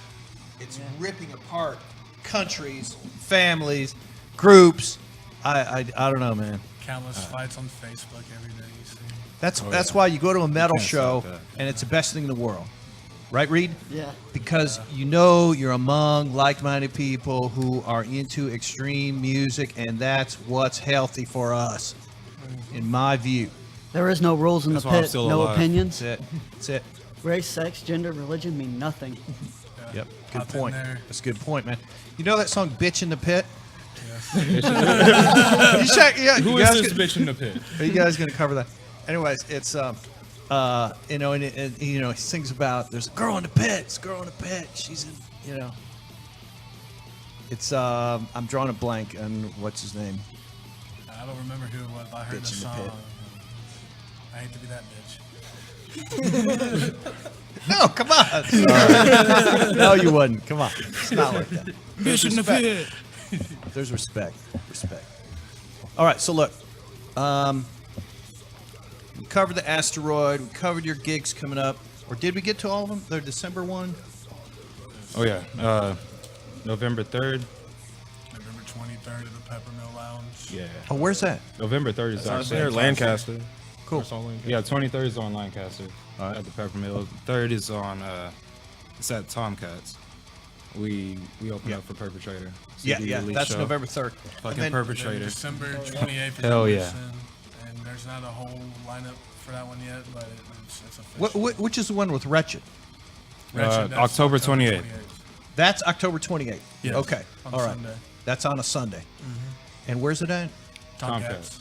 Speaker 1: ripping apart countries, families, groups. I don't know, man.
Speaker 2: Countless fights on Facebook every day you see.
Speaker 1: That's
Speaker 3: Oh,
Speaker 1: that's
Speaker 3: yeah.
Speaker 1: why you go to a metal
Speaker 3: can't
Speaker 1: show
Speaker 3: stop that.
Speaker 1: and it's the best thing in the world. Right, Reed?
Speaker 6: Yeah.
Speaker 1: Because you're among like-minded people who are into extreme music, and that's what's healthy for us, in my view.
Speaker 6: There is no rules in
Speaker 3: That's
Speaker 6: the
Speaker 3: why I'm
Speaker 6: pit.
Speaker 3: still
Speaker 6: No
Speaker 3: alive.
Speaker 6: opinions.
Speaker 1: That's it. That's it.
Speaker 6: Race, sex, gender, religion mean nothing.
Speaker 1: Yep. Good
Speaker 2: Hop in
Speaker 1: point.
Speaker 2: there.
Speaker 1: That's a good point, man. You know that song "Bitch in the Pit"?
Speaker 2: Yeah.
Speaker 1: You check, yeah,
Speaker 3: Who
Speaker 1: you
Speaker 3: is
Speaker 1: guys
Speaker 3: this
Speaker 1: gonna-
Speaker 3: bitch in the pit?
Speaker 1: Are you guys gonna cover that? Anyways, it's and he sings about there's a girl in the pit. It's a girl in the pit. She's in, It's I'm drawing a blank on what's his name.
Speaker 2: I don't remember who it was, but I heard the
Speaker 1: Bitch in the
Speaker 2: song.
Speaker 1: pit.
Speaker 2: I hate to be that bitch.
Speaker 1: No, come on. No, you wouldn't. Come on. It's not like that.
Speaker 3: Bitch in the pit.
Speaker 1: There's respect. Respect. All right, so look. We covered the asteroid. We covered your gigs coming up. Or did we get to all of them? The December one?
Speaker 3: Oh yeah, November 3rd.
Speaker 2: November 23rd at the Peppermill Lounge.
Speaker 3: Yeah,
Speaker 1: Oh, where's that?
Speaker 3: November 3rd is
Speaker 5: I was
Speaker 3: actually
Speaker 5: there, Lancaster.
Speaker 1: Cool.
Speaker 5: That's all Lancaster.
Speaker 3: Yeah, 23rd is on Lancaster
Speaker 1: All right.
Speaker 3: at the Peppermill. 3rd is on it's at Tomcats. We open up for Perpetrator.
Speaker 1: Yeah,
Speaker 3: CD
Speaker 1: yeah.
Speaker 3: release
Speaker 1: That's
Speaker 3: show.
Speaker 1: November 3rd.
Speaker 3: Fucking
Speaker 1: And then-
Speaker 3: Perpetrator.
Speaker 2: December 28th is
Speaker 3: Hell yeah.
Speaker 2: Anderson, and there's not a whole lineup for that one yet, but it's official.
Speaker 1: Which is the one with Wretched?
Speaker 2: Wretched, that's
Speaker 3: October 28th.
Speaker 1: That's October 28th.
Speaker 2: Yes,
Speaker 1: Okay.
Speaker 2: on
Speaker 1: All right.
Speaker 2: Sunday.
Speaker 1: That's on a Sunday. And where's it at?
Speaker 2: Tomcats.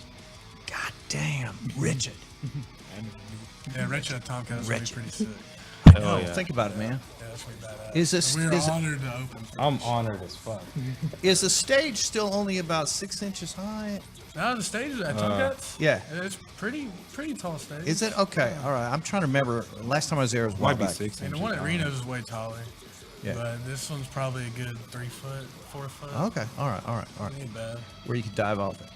Speaker 1: God damn, Richard.
Speaker 2: Yeah, Wretched at Tomcats would be
Speaker 1: Wretched.
Speaker 2: pretty sick.
Speaker 1: Oh,
Speaker 3: yeah.
Speaker 1: think about it, man.
Speaker 2: Yeah, that's pretty badass.
Speaker 1: Is this-
Speaker 2: And we were
Speaker 1: is it-
Speaker 2: honored to open for
Speaker 3: I'm
Speaker 2: this.
Speaker 3: honored as fuck.
Speaker 1: Is the stage still only about 6 inches high?
Speaker 2: No, the stage is at Tomcats?
Speaker 1: Yeah.
Speaker 2: It's pretty tall stage.
Speaker 1: Is it? Okay. All right. I'm trying to remember. Last time I was there was a while
Speaker 3: Might be
Speaker 1: back.
Speaker 3: 6
Speaker 2: And the
Speaker 3: inches.
Speaker 2: one at Reno's is way taller.
Speaker 1: Yeah.
Speaker 2: But this one's probably a good 3 foot, 4 foot.
Speaker 1: Okay. All right. All right. All right.
Speaker 2: Ain't bad.
Speaker 1: Where you can dive off it.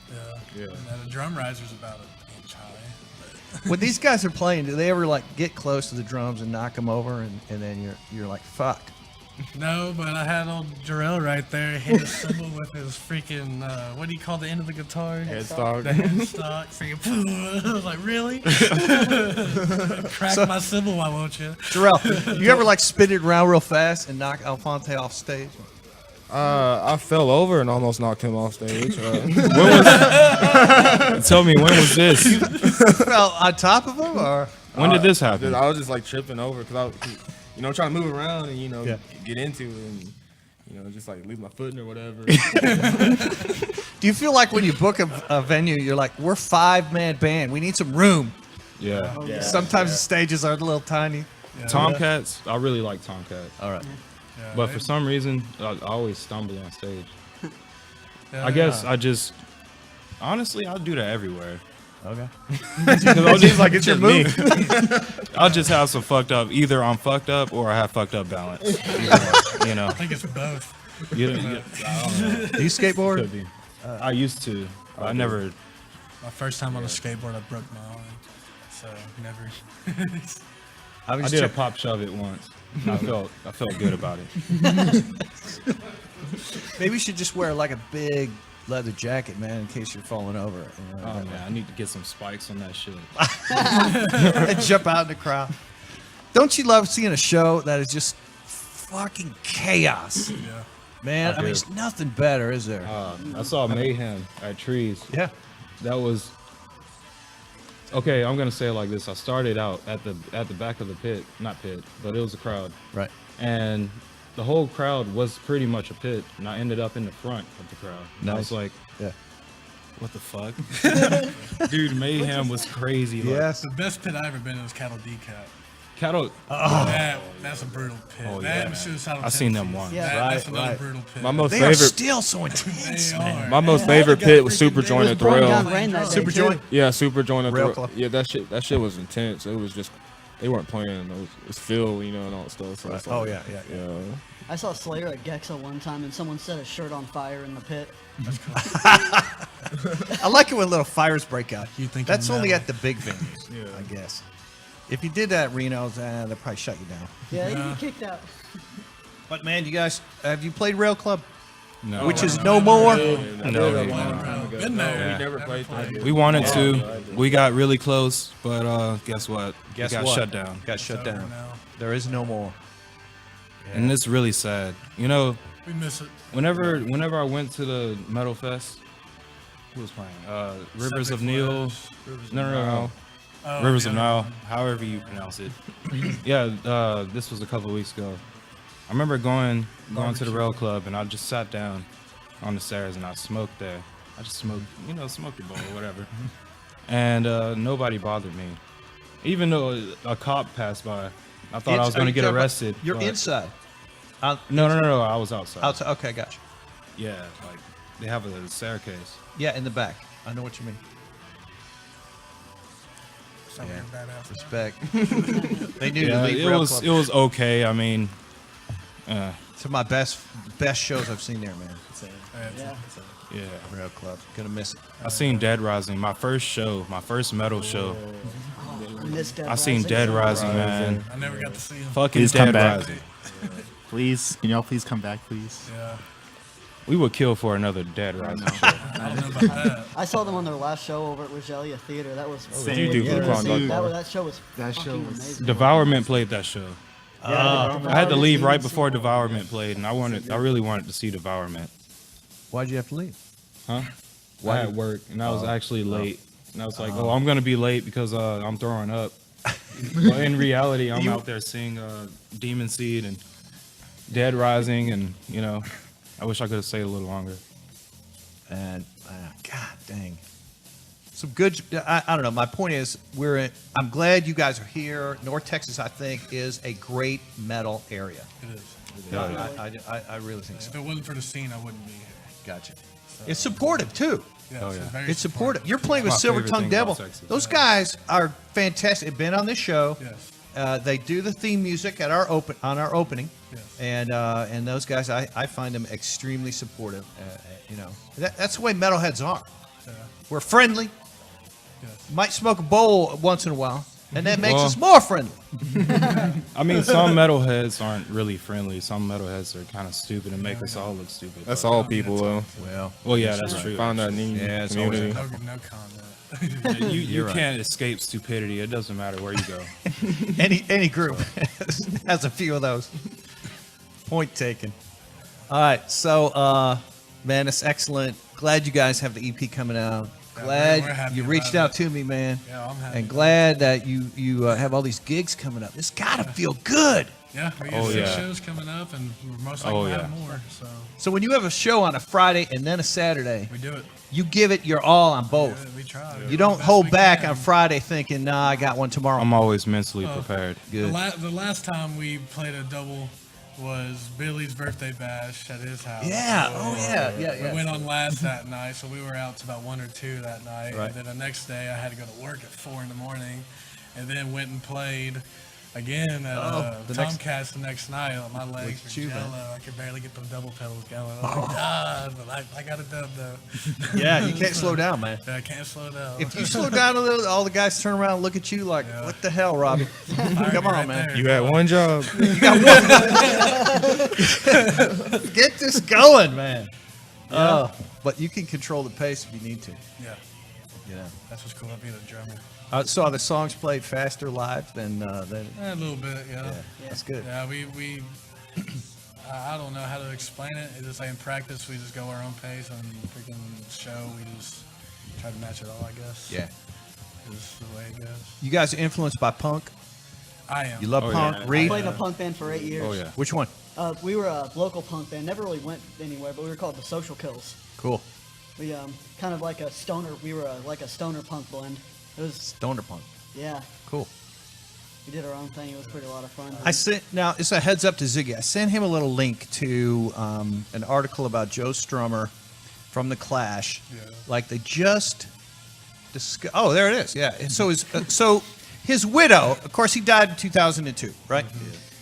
Speaker 2: Yeah. And the drum riser's about an inch high.
Speaker 1: When these guys are playing, do they ever like get close to the drums and knock them over, and then you're like, fuck.
Speaker 2: No, but I had old Jarrell right there hit a cymbal with his freaking, what do you call the end of the guitar?
Speaker 5: Headstock.
Speaker 2: The headstock. Freaking, I was like, really? Crack my cymbal, why won't you?
Speaker 1: Jarrell, you ever like spin it around real fast and knock Alphonse off stage?
Speaker 5: I fell over and almost knocked him off stage.
Speaker 3: Tell me, when was this?
Speaker 1: Well, on top of him, or
Speaker 3: When did this happen?
Speaker 5: I was just like tripping over because I was, trying to move around and
Speaker 1: Yeah.
Speaker 5: get into it and just like leave my footing or whatever.
Speaker 1: do you feel like when you book a venue, you're like, we're 5-man band, we need some room?
Speaker 3: Yeah.
Speaker 1: Sometimes the stages are a little tiny.
Speaker 3: Tomcats, I really like Tomcats.
Speaker 1: All right.
Speaker 2: Yeah,
Speaker 3: But for some reason, I always stumble on stage.
Speaker 2: yeah,
Speaker 3: I guess I just, honestly, I'll do that everywhere.
Speaker 1: Okay.
Speaker 3: Because I'll just like
Speaker 1: It's your move.
Speaker 3: I'll just have some fucked up. Either I'm fucked up or I have fucked up balance.
Speaker 2: I think it's both.
Speaker 3: I don't know.
Speaker 1: Do you skateboard?
Speaker 3: Could be. I used to. But I never.
Speaker 2: My first time on a skateboard, I broke my arm. So never.
Speaker 1: I
Speaker 3: I did a pop shove it once. I felt good about it.
Speaker 1: Maybe you should just wear like a big leather jacket, man, in case you're falling over. You know,
Speaker 3: Oh man, I need to get some spikes on that shit.
Speaker 1: and jump out in the crowd. Don't you love seeing a show that is just fucking chaos?
Speaker 2: Yeah.
Speaker 1: Man,
Speaker 3: I
Speaker 1: I mean,
Speaker 3: do.
Speaker 1: it's nothing better, is there?
Speaker 3: I saw Mayhem at Trees.
Speaker 1: Yeah.
Speaker 3: That was okay. I'm gonna say it like this. I started out at the back of the pit, not pit, but it was a crowd,
Speaker 1: Right.
Speaker 3: and the whole crowd was pretty much a pit, and I ended up in the front of the crowd. And I
Speaker 1: Nice.
Speaker 3: was like,
Speaker 1: Yeah.
Speaker 3: what the fuck? Dude, Mayhem was crazy. Like,
Speaker 1: Yes.
Speaker 2: The best pit I ever been in was Cattle Decap.
Speaker 3: Cattle.
Speaker 2: That's a brutal pit.
Speaker 3: Oh,
Speaker 2: that
Speaker 3: yeah.
Speaker 2: and Suicidal
Speaker 3: I seen them
Speaker 2: Tendencies.
Speaker 3: once.
Speaker 6: Yeah.
Speaker 2: That's
Speaker 1: Right,
Speaker 2: another
Speaker 1: right.
Speaker 2: brutal pit.
Speaker 5: My most
Speaker 1: They are
Speaker 5: favorite,
Speaker 1: still so intense,
Speaker 2: They
Speaker 1: man.
Speaker 2: are.
Speaker 5: my most
Speaker 2: Yeah,
Speaker 5: favorite
Speaker 2: they got
Speaker 5: pit was
Speaker 2: freaking
Speaker 5: Super
Speaker 2: big.
Speaker 5: Joint at the
Speaker 6: Burnt
Speaker 5: rail.
Speaker 6: down rain that day,
Speaker 1: Super
Speaker 6: too.
Speaker 1: joint.
Speaker 5: Yeah, Super Joint at
Speaker 1: Rail
Speaker 5: the
Speaker 1: club.
Speaker 5: yeah. That shit was intense. It was just they weren't playing. It was Phil, and all that stuff. So it's like,
Speaker 1: Oh, yeah.
Speaker 5: yeah.
Speaker 6: I saw Slayer at Gexa one time, and someone set a shirt on fire in the pit.
Speaker 1: I like it when little fires break out.
Speaker 2: You think
Speaker 1: That's
Speaker 2: you're
Speaker 1: only
Speaker 2: metal.
Speaker 1: at the big venues, I guess. If you did that at Reno's, they'll probably shut you down.
Speaker 6: Yeah, you get kicked out.
Speaker 1: But man, you guys, have you played Rail Club?
Speaker 3: No.
Speaker 1: Which is no more.
Speaker 3: No,
Speaker 2: Been there.
Speaker 5: We never played that.
Speaker 3: we wanted to. We got really close, but guess what?
Speaker 1: Guess
Speaker 3: we got
Speaker 1: what?
Speaker 3: shut down.
Speaker 1: Got shut
Speaker 2: It's over
Speaker 1: down.
Speaker 2: now.
Speaker 1: There is no more.
Speaker 3: And it's really sad. You know,
Speaker 2: We miss it.
Speaker 3: whenever I went to the Metal Fest, who was playing? Rivers of Nile. No.
Speaker 2: Oh,
Speaker 3: Rivers of
Speaker 2: yeah.
Speaker 3: Nile, however you pronounce it. Yeah, this was a couple of weeks ago. I remember going to the Rail Club, and I just sat down on the stairs and I smoked there. I just smoked, smoked a bowl or whatever. And nobody bothered me. Even though a cop passed by, I thought I was going to get arrested.
Speaker 1: You're
Speaker 3: but-
Speaker 1: inside.
Speaker 3: No, I was outside.
Speaker 1: Outside. Okay, gotcha.
Speaker 3: Yeah, like they have a staircase.
Speaker 1: Yeah, in the back. I know what you mean.
Speaker 2: Something badass.
Speaker 1: Respect. They knew to
Speaker 3: Yeah,
Speaker 1: leave
Speaker 3: it
Speaker 1: Rail
Speaker 3: was
Speaker 1: Club.
Speaker 3: it was okay. I mean,
Speaker 1: It's my best shows I've seen there, man.
Speaker 6: Yeah.
Speaker 3: yeah.
Speaker 1: Rail Club. Gonna miss it.
Speaker 3: I seen Dead Rising, my first metal show.
Speaker 6: I missed Dead
Speaker 3: I seen
Speaker 6: Rising.
Speaker 3: Dead Rising, man.
Speaker 2: I never got to see him.
Speaker 3: Fucking
Speaker 4: Please come
Speaker 3: Dead
Speaker 4: back.
Speaker 3: Rising.
Speaker 4: Please, can y'all please come back, please?
Speaker 2: Yeah.
Speaker 3: We would kill for another Dead Rising show.
Speaker 2: I don't know about that.
Speaker 6: I saw them on their last show over at Rogelia Theater. That was
Speaker 4: Same.
Speaker 5: You do
Speaker 6: yeah,
Speaker 5: Blue Pond
Speaker 6: that,
Speaker 5: Dog
Speaker 6: that show was
Speaker 4: That show
Speaker 6: fucking
Speaker 4: was-
Speaker 6: amazing.
Speaker 3: Devourment played that show.
Speaker 6: Yeah,
Speaker 3: I had to leave right before Devourment played, and I really wanted to see Devourment.
Speaker 1: Why'd you have to leave?
Speaker 3: Huh? I had work, and I was actually late. And I was like, I'm gonna be late because I'm throwing up. But in reality, I'm out there seeing Demon Seed and Dead Rising, and I wish I could have stayed a little longer.
Speaker 1: And God dang, some good. I don't know. My point is, I'm glad you guys are here. North Texas, I think, is a great metal area.
Speaker 2: It is.
Speaker 1: I really think
Speaker 2: If
Speaker 1: so.
Speaker 2: it wasn't for the scene, I wouldn't be here.
Speaker 1: Gotcha. It's supportive too.
Speaker 2: Yeah,
Speaker 3: yeah.
Speaker 2: very
Speaker 1: It's supportive. You're playing with
Speaker 3: My
Speaker 1: Silver
Speaker 3: favorite
Speaker 1: Tongue
Speaker 3: thing
Speaker 1: Devil.
Speaker 3: about Texas.
Speaker 1: Those guys are fantastic. They've been on this show.
Speaker 2: Yes.
Speaker 1: They do the theme music at our opening.
Speaker 2: Yes.
Speaker 1: And those guys, I find them extremely supportive. That's the way metalheads are.
Speaker 2: Yeah.
Speaker 1: We're friendly.
Speaker 2: Yes.
Speaker 1: Might smoke a bowl once in a while, and that makes
Speaker 3: Well-
Speaker 1: us more friendly.
Speaker 3: I mean, some metalheads aren't really friendly. Some metalheads are kind of stupid and make us all look stupid.
Speaker 5: That's all people though.
Speaker 1: Well,
Speaker 3: Yeah, that's true.
Speaker 5: Find that need
Speaker 1: Yeah, it's always
Speaker 5: community.
Speaker 2: No comment.
Speaker 3: You
Speaker 1: right.
Speaker 3: can't escape stupidity. It doesn't matter where you go.
Speaker 1: any group has a few of those. Point taken. All right, so man, it's excellent. Glad you guys have the EP coming out.
Speaker 2: Yeah,
Speaker 1: Glad
Speaker 2: we're happy
Speaker 1: you
Speaker 2: about
Speaker 1: reached
Speaker 2: it.
Speaker 1: out to me, man.
Speaker 2: Yeah, I'm happy.
Speaker 1: And glad that you have all these gigs coming up. It's gotta feel good.
Speaker 2: Yeah, we got
Speaker 3: Oh,
Speaker 2: 6
Speaker 3: yeah.
Speaker 2: shows coming up, and we're most likely
Speaker 3: Oh,
Speaker 2: to
Speaker 3: yeah.
Speaker 2: have more. So
Speaker 1: So when you have a show on a Friday and then a Saturday,
Speaker 2: we do it.
Speaker 1: you give it your all on both.
Speaker 2: Yeah, we try.
Speaker 1: You don't hold back on Friday thinking, nah, I got one tomorrow.
Speaker 3: I'm always mentally prepared.
Speaker 1: Good.
Speaker 2: The last time we played a double was Billy's birthday bash at his house.
Speaker 1: Yeah.
Speaker 2: So,
Speaker 1: Oh, yeah.
Speaker 2: We went on last that night, so we were out to about 1 or 2 that night.
Speaker 1: Right.
Speaker 2: And then the next day, I had to go to work at 4 in the morning, and then went and played again at
Speaker 1: the next-
Speaker 2: Tomcats the next night. My legs
Speaker 1: With
Speaker 2: were
Speaker 1: you,
Speaker 2: jello.
Speaker 1: man.
Speaker 2: I could barely get them double pedals going. I was like, but I got it done though.
Speaker 1: Yeah, you can't slow down, man.
Speaker 2: I can't slow down.
Speaker 1: If you slow down a little, all the guys turn around and look at you like, what the hell, Robbie? Come on, man.
Speaker 5: You had one job.
Speaker 1: Get this going, man. But you can control the pace if you need to.
Speaker 2: Yeah,
Speaker 1: You know.
Speaker 2: that's what's cool about being a drummer.
Speaker 1: So are the songs played faster live than
Speaker 2: A little bit, yeah.
Speaker 1: That's good.
Speaker 2: Yeah, we I don't know how to explain it. It's just like in practice, we just go our own pace, and freaking show, we just try to match it all, I guess.
Speaker 1: Yeah.
Speaker 2: Is the way it goes.
Speaker 1: You guys are influenced by punk.
Speaker 2: I am.
Speaker 1: You love
Speaker 3: Oh,
Speaker 1: punk.
Speaker 3: yeah.
Speaker 6: I
Speaker 1: Reed,
Speaker 6: played in a punk band for 8 years.
Speaker 3: Oh yeah.
Speaker 1: which one?
Speaker 6: We were a local punk band. Never really went anywhere, but we were called the Social Kills.
Speaker 1: Cool.
Speaker 6: We kind of like a stoner. We were like a stoner punk blend. It was
Speaker 1: Stoner punk.
Speaker 6: yeah.
Speaker 1: Cool.
Speaker 6: We did our own thing. It was pretty a lot of fun.
Speaker 1: I sent now. It's a heads up to Ziggy. I sent him a little link to an article about Joe Strummer from the Clash.
Speaker 2: Yeah.
Speaker 1: Like they just discussed. Oh, there it is. Yeah. And so his widow. Of course, he died in 2002. Right.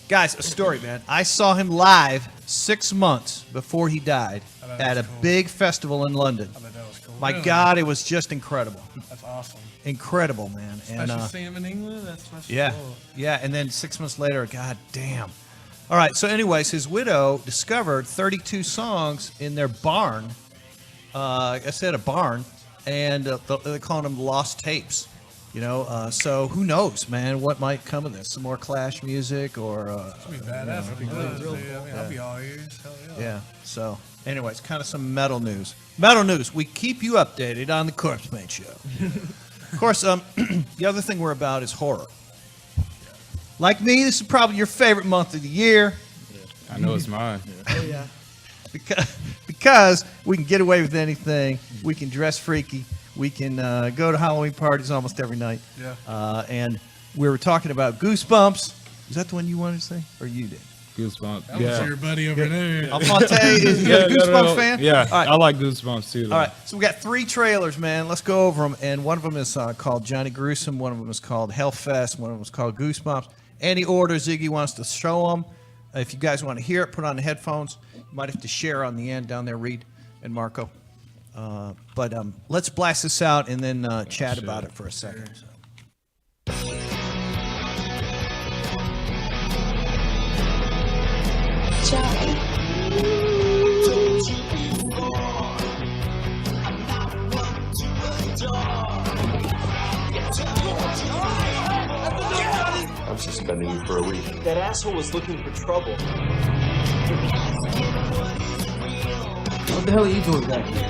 Speaker 1: Guys, a story, man. I saw him live 6 months before he died
Speaker 2: bet
Speaker 1: at a
Speaker 2: that's cool.
Speaker 1: big festival in London.
Speaker 2: I bet that was cool.
Speaker 1: My
Speaker 2: Really?
Speaker 1: God, it was just incredible.
Speaker 2: That's awesome.
Speaker 1: Incredible, man. And
Speaker 2: Especially seeing him in England. That's
Speaker 1: yeah,
Speaker 2: cool.
Speaker 1: yeah. And then 6 months later, God damn. All right. So, anyways, his widow discovered 32 songs in their barn. Like I said, a barn, and they're calling them lost tapes. You know, so who knows, man? What might come of this? Some more Clash music, or
Speaker 2: That'd be badass. If he does, dude. I mean, I'll be all ears. Hell yeah.
Speaker 1: yeah. So, anyways, kind of some metal news. Metal news. We keep you updated on the Corpsepaint show. Of course, the other thing we're about is horror. Like me, this is probably your favorite month of the year
Speaker 3: I know it's mine.
Speaker 6: Oh yeah.
Speaker 1: because we can get away with anything. We can dress freaky. We can go to Halloween parties almost every night.
Speaker 2: Yeah.
Speaker 1: And we were talking about Goosebumps. Is that the one you wanted to say, or you did?
Speaker 3: Goosebumps.
Speaker 2: That was your buddy over there.
Speaker 1: Alfonte, is you a Goosebumps fan?
Speaker 3: Yeah,
Speaker 1: All right.
Speaker 3: I like Goosebumps too. Though.
Speaker 1: All right, so we got 3 trailers, man. Let's go over them. And one of them is called Johnny Gruesome. One of them is called Hellfest. One of them is called Goosebumps. Any order Ziggy wants to show them. If you guys want to hear it, put on the headphones. You might have to share on the end down there, Reed and Marco. But let's blast this out and then chat about it for a second.
Speaker 8: I'm suspending you for a week.
Speaker 9: That asshole was looking for trouble.
Speaker 8: What the hell are you doing back here?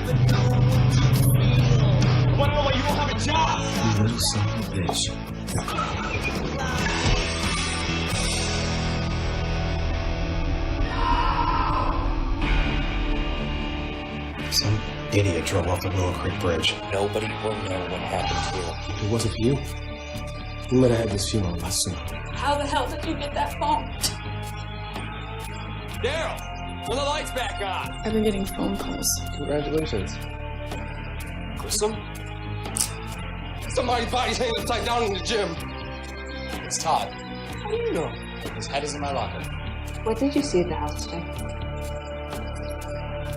Speaker 9: I want to know why you don't have a job.
Speaker 8: You little son of a bitch. Some idiot drove off the Willow Creek Bridge.
Speaker 9: Nobody will know what happened here.
Speaker 8: If it wasn't for you, we might have had this funeral last summer.
Speaker 10: How the hell did you get that phone?
Speaker 9: Daryl, turn the lights back on.
Speaker 10: I've been getting phone calls.
Speaker 8: Congratulations.
Speaker 9: Grissom? Somebody's body's hanging upside down in the gym. It's Todd. How do you know? His head is in my locker.
Speaker 10: What did you see at the house today?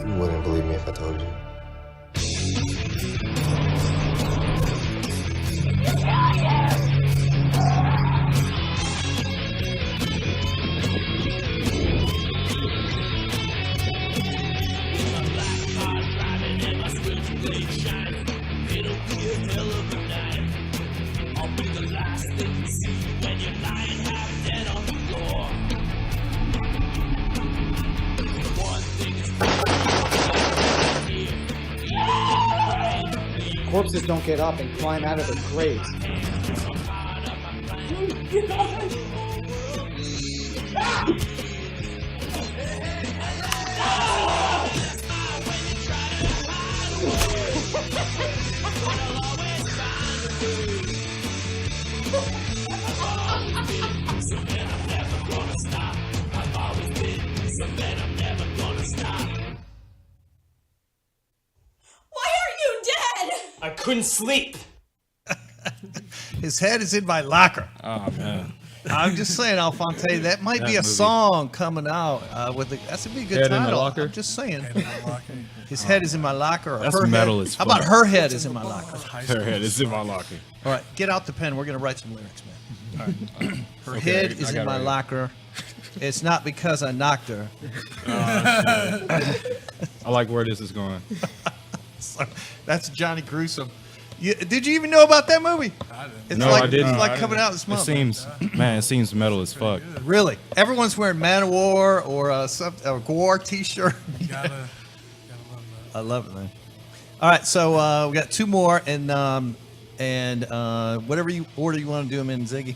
Speaker 8: You wouldn't believe me if I told you.
Speaker 11: One thing
Speaker 6: corpses don't get up and climb out of their graves.
Speaker 9: I couldn't sleep.
Speaker 1: His head is in my locker.
Speaker 3: Oh man.
Speaker 1: I'm just saying, Alphonse, that might be a
Speaker 3: movie.
Speaker 1: song coming out with the. That's a be a good
Speaker 3: Head in my
Speaker 1: title.
Speaker 3: locker?
Speaker 1: I'm just saying. His head is in my locker. Or
Speaker 3: That's
Speaker 1: her
Speaker 3: metal
Speaker 1: head.
Speaker 3: as
Speaker 1: How about
Speaker 3: fuck.
Speaker 1: her head is in my locker?
Speaker 3: Her head is in my locker.
Speaker 1: All right, get out the pen. We're gonna write some lyrics, man. All right. Her
Speaker 3: Okay,
Speaker 1: head
Speaker 3: I
Speaker 1: is
Speaker 3: got
Speaker 1: in my
Speaker 3: it.
Speaker 1: locker. It's not because I knocked her.
Speaker 3: I like where this is going.
Speaker 1: So, that's Johnny Gruesome. Did you even know about that movie?
Speaker 2: I didn't.
Speaker 1: It's
Speaker 3: No,
Speaker 1: like,
Speaker 3: I didn't.
Speaker 1: It's like coming out this
Speaker 3: It
Speaker 1: month.
Speaker 3: seems, man, it seems metal as fuck.
Speaker 1: Really? Everyone's wearing Man-O-War or a War T-shirt.
Speaker 2: You gotta love that.
Speaker 1: I love it, man. All right, so we got two more, and whatever order you want to do them in, Ziggy.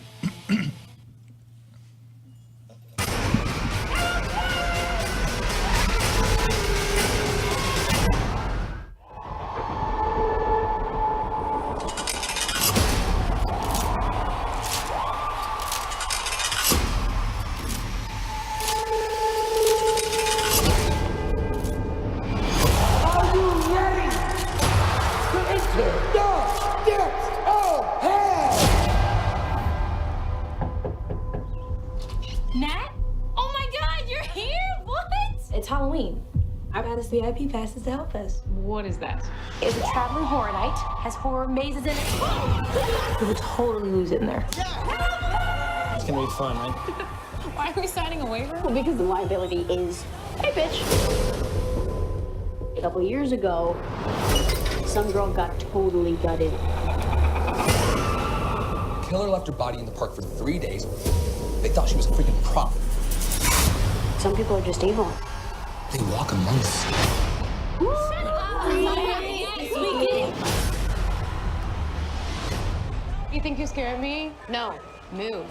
Speaker 11: Nat? Oh my god, you're here? What? It's Halloween. I've got us VIP passes to help us. What is that? It's a traveling horror night. Has horror mazes in it. You would totally lose it in there.
Speaker 9: It's gonna be fun, right?
Speaker 11: Why are we signing a waiver? Well, because the liability is, hey, bitch. A couple years ago, some girl got totally gutted.
Speaker 9: Killer left her body in the park for 3 days. They thought she was a freaking prop.
Speaker 11: Some people are just evil.
Speaker 9: They walk among us.
Speaker 11: You think you're scaring me? No. Move.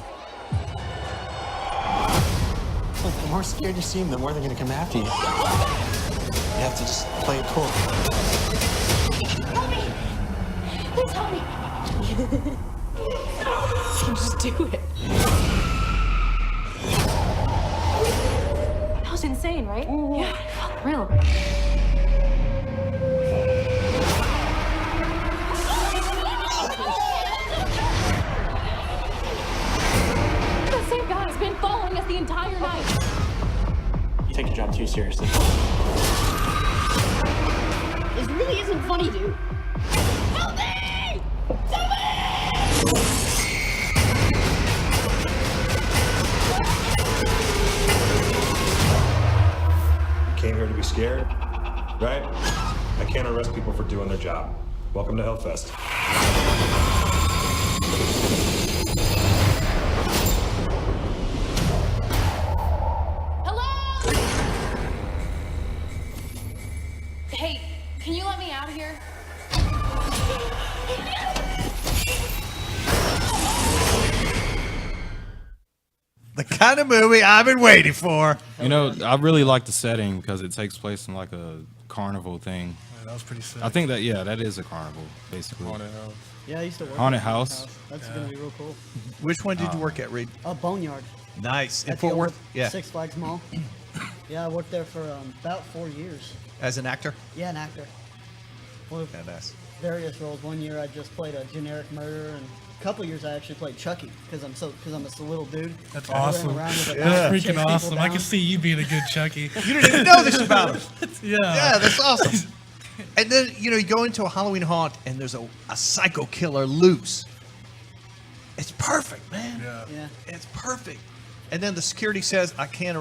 Speaker 9: Look, the more scared you seem, the more they're gonna come after you. You have to just play it cool.
Speaker 11: Help me! Please help me! Just do it. That was insane, right? Yeah, it felt real. The same guy has been following us the entire night.
Speaker 9: You take your job too seriously.
Speaker 11: This really isn't funny, dude. Help me! Help me!
Speaker 12: Came here to be scared, right? I can't arrest people for doing their job. Welcome to Hellfest.
Speaker 11: Hello? Hey, can you let me out of here?
Speaker 1: The kind of movie I've been waiting for.
Speaker 3: You know, I really like the setting because it takes place in like a carnival thing.
Speaker 2: Yeah, that was pretty sick.
Speaker 3: I think that that is a carnival basically.
Speaker 2: Haunted house.
Speaker 6: Yeah, I used to work
Speaker 3: Haunted
Speaker 6: at
Speaker 3: house.
Speaker 6: That's gonna be real cool.
Speaker 1: Which one did you work at, Reed?
Speaker 6: Boneyard.
Speaker 1: Nice. In
Speaker 6: At the
Speaker 1: Fort
Speaker 6: old
Speaker 1: Worth? Yeah.
Speaker 6: Six Flags Mall. Yeah, I worked there for about 4 years.
Speaker 1: As an actor?
Speaker 6: Yeah, an actor. Well,
Speaker 1: Badass.
Speaker 6: various roles. 1 year I just played a generic murderer, and a couple years I actually played Chucky because I'm a little dude.
Speaker 2: That's
Speaker 6: I ran
Speaker 2: awesome.
Speaker 6: around with a
Speaker 2: That's
Speaker 6: knife, chase
Speaker 2: freaking
Speaker 6: people
Speaker 2: awesome. I
Speaker 6: down.
Speaker 2: can see you being a good Chucky.
Speaker 1: You didn't even know this about him.
Speaker 2: Yeah.
Speaker 1: Yeah, that's awesome. And then, you go into a Halloween haunt and there's a psycho killer loose. It's perfect, man.
Speaker 6: Yeah.
Speaker 1: It's perfect. And then the security says, I can't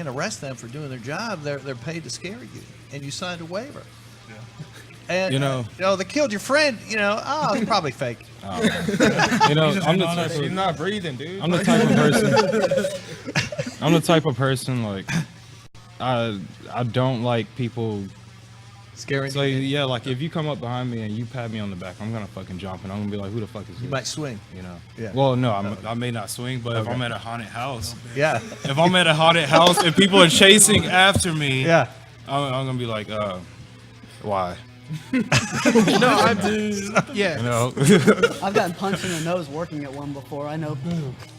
Speaker 1: arrest them for doing their job. They're paid to scare you. And you signed a waiver.
Speaker 2: Yeah.
Speaker 1: And they killed your friend, it's probably fake.
Speaker 3: I'm the type
Speaker 5: She's
Speaker 3: of
Speaker 5: not breathing, dude.
Speaker 3: I'm the type of person. I'm the type of person like I don't like people
Speaker 1: Scaring
Speaker 3: So
Speaker 1: you.
Speaker 3: yeah, like if you come up behind me and you pat me on the back, I'm gonna fucking jump and I'm gonna be like, who the fuck is this?
Speaker 1: You might swing.
Speaker 3: You know.
Speaker 1: Yeah.
Speaker 3: Well, no, I may not swing, but if
Speaker 1: Okay.
Speaker 3: I'm at a haunted house,
Speaker 1: Yeah.
Speaker 3: if I'm at a haunted house and people are chasing after me,
Speaker 1: Yeah.
Speaker 3: I'm gonna be like, why?
Speaker 7: No, yeah.
Speaker 3: You know.
Speaker 6: I've gotten punched in the nose working at one before. I know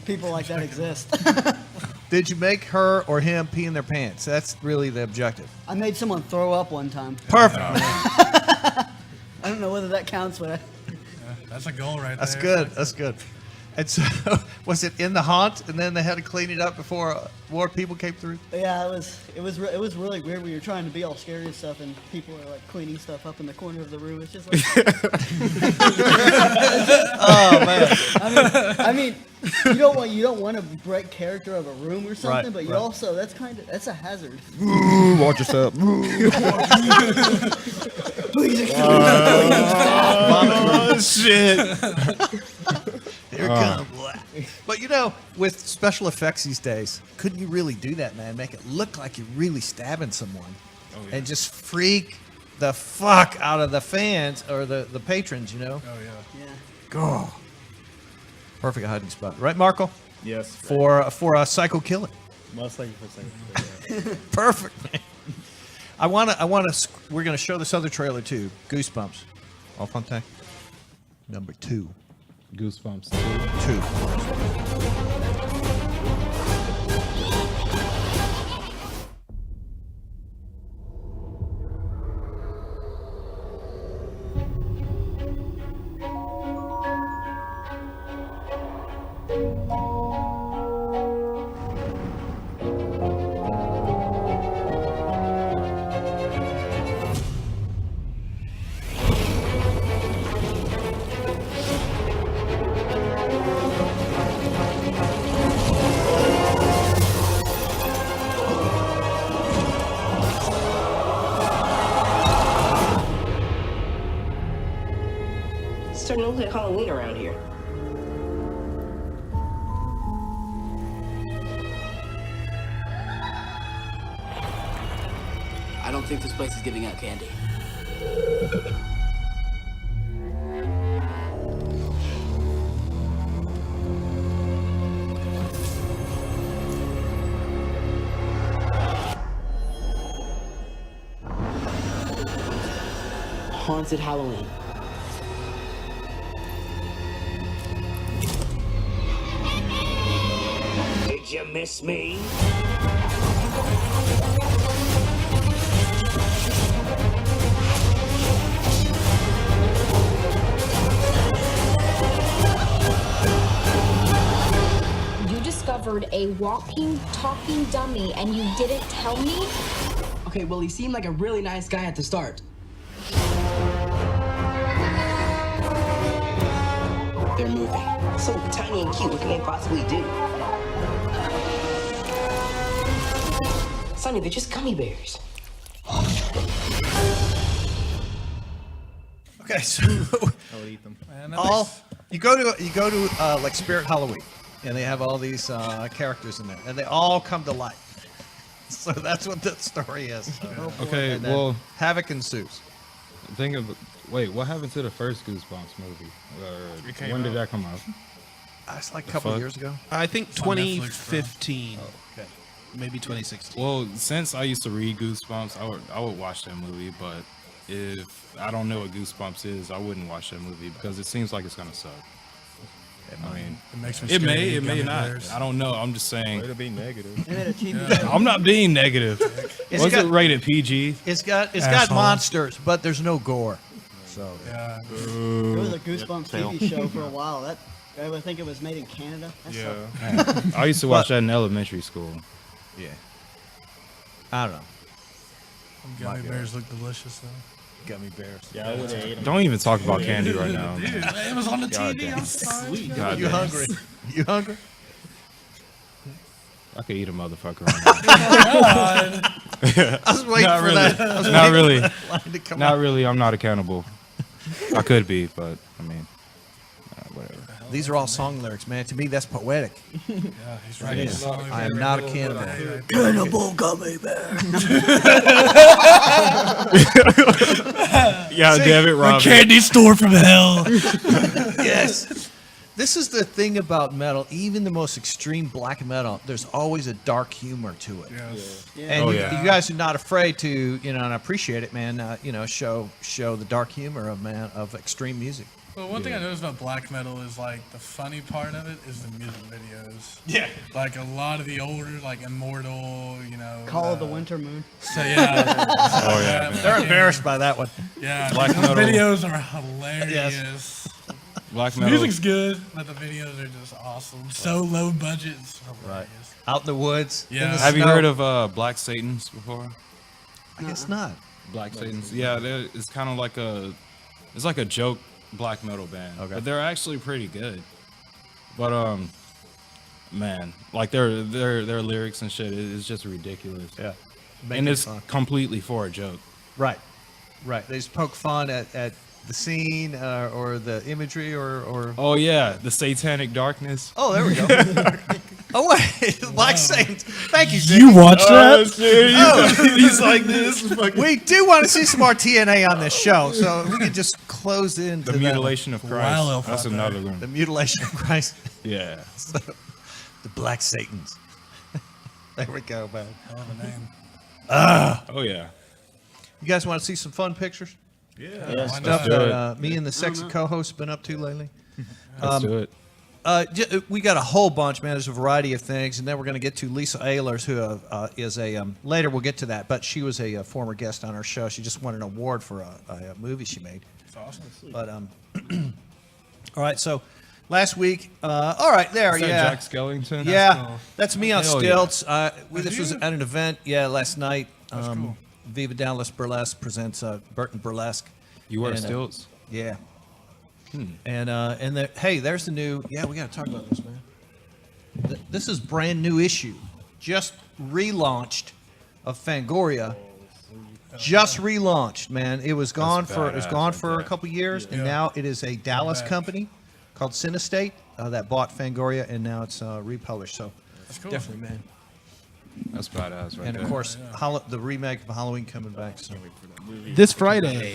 Speaker 6: people like that exist.
Speaker 1: Did you make her or him pee in their pants? That's really the objective.
Speaker 6: I made someone throw up one time.
Speaker 1: Perfect.
Speaker 6: I don't know whether that counts, but
Speaker 2: That's a goal right
Speaker 1: That's
Speaker 2: there.
Speaker 1: good. That's good. And so, was it in the haunt, and then they had to clean it up before more people came through?
Speaker 6: yeah, it was really weird when you're trying to be all scary and stuff, and people are like cleaning stuff up in the corner of the room. It's just like,
Speaker 1: Oh man.
Speaker 6: I mean, you don't want to break character of a room or something,
Speaker 1: Right,
Speaker 6: but you
Speaker 1: right.
Speaker 6: also that's a hazard.
Speaker 5: Watch yourself.
Speaker 6: Please
Speaker 3: Oh shit!
Speaker 1: Here it comes. But you know, with special effects these days, couldn't you really do that, man? Make it look like you're really stabbing someone, and just freak the fuck out of the fans or the patrons, you know?
Speaker 2: Oh, yeah.
Speaker 6: Yeah.
Speaker 1: Go. Perfect hiding spot, right, Marco?
Speaker 4: Yes.
Speaker 1: For a psycho killer.
Speaker 4: Most likely for second.
Speaker 1: Perfect, man. We're gonna show this other trailer too. Goosebumps. All fun time. Number 2.
Speaker 3: Goosebumps.
Speaker 1: 2.
Speaker 13: It's starting to look like Halloween around here.
Speaker 14: I don't think this place is giving out candy. Haunted Halloween.
Speaker 15: Did you miss me?
Speaker 11: You discovered a walking, talking dummy and you didn't tell me?
Speaker 14: Okay, well, he seemed like a really nice guy at the start. They're moving.
Speaker 13: So tiny and cute, what can they possibly do? Sonny, they're just gummy bears.
Speaker 1: Okay, so
Speaker 4: I would eat them.
Speaker 1: you go to like Spirit Halloween, and they have all these characters in there, and they all come to life. So that's what the story is.
Speaker 3: Okay,
Speaker 1: And then
Speaker 3: well,
Speaker 1: havoc ensues.
Speaker 3: Wait, what happened to the first Goosebumps movie?
Speaker 2: It
Speaker 3: When
Speaker 2: came
Speaker 3: did
Speaker 2: out.
Speaker 3: that come out?
Speaker 1: It's like a
Speaker 3: The
Speaker 1: couple
Speaker 3: fuck?
Speaker 1: years ago.
Speaker 7: I think
Speaker 2: It's on Netflix, bro.
Speaker 7: 2015.
Speaker 1: Okay.
Speaker 7: Maybe 2016.
Speaker 3: Well, since I used to read Goosebumps, I would watch that movie. But if I don't know what Goosebumps is, I wouldn't watch that movie because it seems like it's gonna suck. I mean,
Speaker 2: It makes me
Speaker 3: it
Speaker 2: scared
Speaker 3: may,
Speaker 2: of
Speaker 3: it may
Speaker 2: gummy
Speaker 3: not.
Speaker 2: bears.
Speaker 3: I don't know. I'm just saying.
Speaker 5: Way to be negative.
Speaker 6: They made a TV show.
Speaker 3: I'm not being negative.
Speaker 1: It's
Speaker 3: Was
Speaker 1: got-
Speaker 3: it rated PG?
Speaker 1: It's got
Speaker 3: Asshole.
Speaker 1: monsters, but there's no gore. So
Speaker 2: Yeah.
Speaker 6: There was a Goosebumps
Speaker 4: Tail.
Speaker 6: TV show for a while. I think it was made in Canada. That sucked.
Speaker 3: Man, I used to watch that in elementary school.
Speaker 1: yeah, I don't know.
Speaker 2: Gummy bears look delicious, though.
Speaker 1: Gummy bears.
Speaker 4: Yeah, I would have ate them.
Speaker 3: Don't even talk about candy right now.
Speaker 2: Dude, it was on the
Speaker 3: God
Speaker 2: TV.
Speaker 3: damn.
Speaker 2: I'm sorry.
Speaker 3: God
Speaker 1: You
Speaker 3: damn.
Speaker 1: hungry? You hungry?
Speaker 3: I could eat a motherfucker right now.
Speaker 1: I was waiting
Speaker 3: Not
Speaker 1: for
Speaker 3: really.
Speaker 1: that. I was
Speaker 3: Not
Speaker 1: waiting
Speaker 3: really.
Speaker 1: for that line to come
Speaker 3: Not
Speaker 1: out.
Speaker 3: really. I'm not accountable. I could be, but I mean, whatever.
Speaker 1: These are all song lyrics, man. To me, that's poetic.
Speaker 2: Yeah, he's right.
Speaker 1: It is. I am not a cannibal.
Speaker 6: Cannibal gummy bear.
Speaker 3: God damn it, Robin.
Speaker 2: Candy store from hell.
Speaker 1: Yes. This is the thing about metal. Even the most extreme black metal, there's always a dark humor to it.
Speaker 2: Yes.
Speaker 1: And you guys are not afraid to, and I appreciate it, man. Show the dark humor of extreme music.
Speaker 2: Well, one thing I noticed about black metal is like the funny part of it is the music videos.
Speaker 1: Yeah.
Speaker 2: Like a lot of the older, like Immortal,
Speaker 6: Call of the Winter Moon.
Speaker 2: So yeah.
Speaker 3: Oh yeah.
Speaker 1: They're embarrassed by that one.
Speaker 2: Yeah.
Speaker 3: Black
Speaker 2: those
Speaker 3: metal.
Speaker 2: videos are hilarious.
Speaker 1: Yes.
Speaker 3: Black
Speaker 2: The
Speaker 3: metal.
Speaker 2: music's good, but the videos are just awesome. So low budget. It's hilarious.
Speaker 1: Out in the woods.
Speaker 2: Yeah.
Speaker 1: In the
Speaker 3: Have you
Speaker 1: snow.
Speaker 3: heard of Black Satans before?
Speaker 1: I guess not.
Speaker 3: Black Satans. Yeah, it's kind of like a joke black metal band.
Speaker 1: Okay.
Speaker 3: But they're actually pretty good. But man, like their lyrics and shit is just ridiculous.
Speaker 1: Yeah.
Speaker 3: And it's
Speaker 1: fun.
Speaker 3: completely for a joke.
Speaker 1: Right. They just poke fun at the scene or the imagery or.
Speaker 3: Oh yeah, the satanic darkness.
Speaker 1: Oh, there we go. Oh wait, Black Saints. Thank you, Ziggy.
Speaker 2: You watched that?
Speaker 3: He's like this.
Speaker 1: We do want to see some more TNA on this show, so we could just close into
Speaker 3: The
Speaker 1: that
Speaker 3: mutilation of Christ.
Speaker 2: Wow,
Speaker 3: That's
Speaker 2: fuck
Speaker 3: another
Speaker 1: one.
Speaker 3: one.
Speaker 1: The mutilation of Christ.
Speaker 3: Yeah.
Speaker 1: So, the Black Satans. There we go, man.
Speaker 2: Hell of a name.
Speaker 3: Oh yeah.
Speaker 1: You guys want to see some fun pictures?
Speaker 3: Yeah.
Speaker 1: Stuff
Speaker 3: do
Speaker 1: that me and the sexy co-host been up to lately.
Speaker 3: Let's do it.
Speaker 1: We got a whole bunch, man. There's a variety of things, and then we're going to get to Lisa Ehlers, who is a later. We'll get to that, but she was a former guest on our show. She just won an award for a movie she made.
Speaker 2: It's awesome.
Speaker 1: But all right. So last week, all right, there,
Speaker 3: Is that
Speaker 1: yeah,
Speaker 3: Jack Skellington?
Speaker 1: yeah,
Speaker 2: cool.
Speaker 1: that's me on
Speaker 3: Hell
Speaker 1: stilts.
Speaker 2: Was
Speaker 1: This
Speaker 2: you?
Speaker 1: was at an event, last night.
Speaker 2: That's cool.
Speaker 1: Viva Dallas Burlesque presents Burton Burlesque.
Speaker 3: You wear
Speaker 1: And,
Speaker 3: stilts?
Speaker 1: Yeah. And hey, there's the new. Yeah, we got to talk about this, man. This is brand new issue, just relaunched of Fangoria. Just relaunched, man. It was gone for a couple years, and now it is a Dallas company called Cinestate that bought Fangoria, and now it's republished. So
Speaker 2: cool.
Speaker 1: definitely, man.
Speaker 3: That's badass, right
Speaker 1: And
Speaker 3: there.
Speaker 1: of course, the remake of Halloween coming back. So.
Speaker 7: This Friday.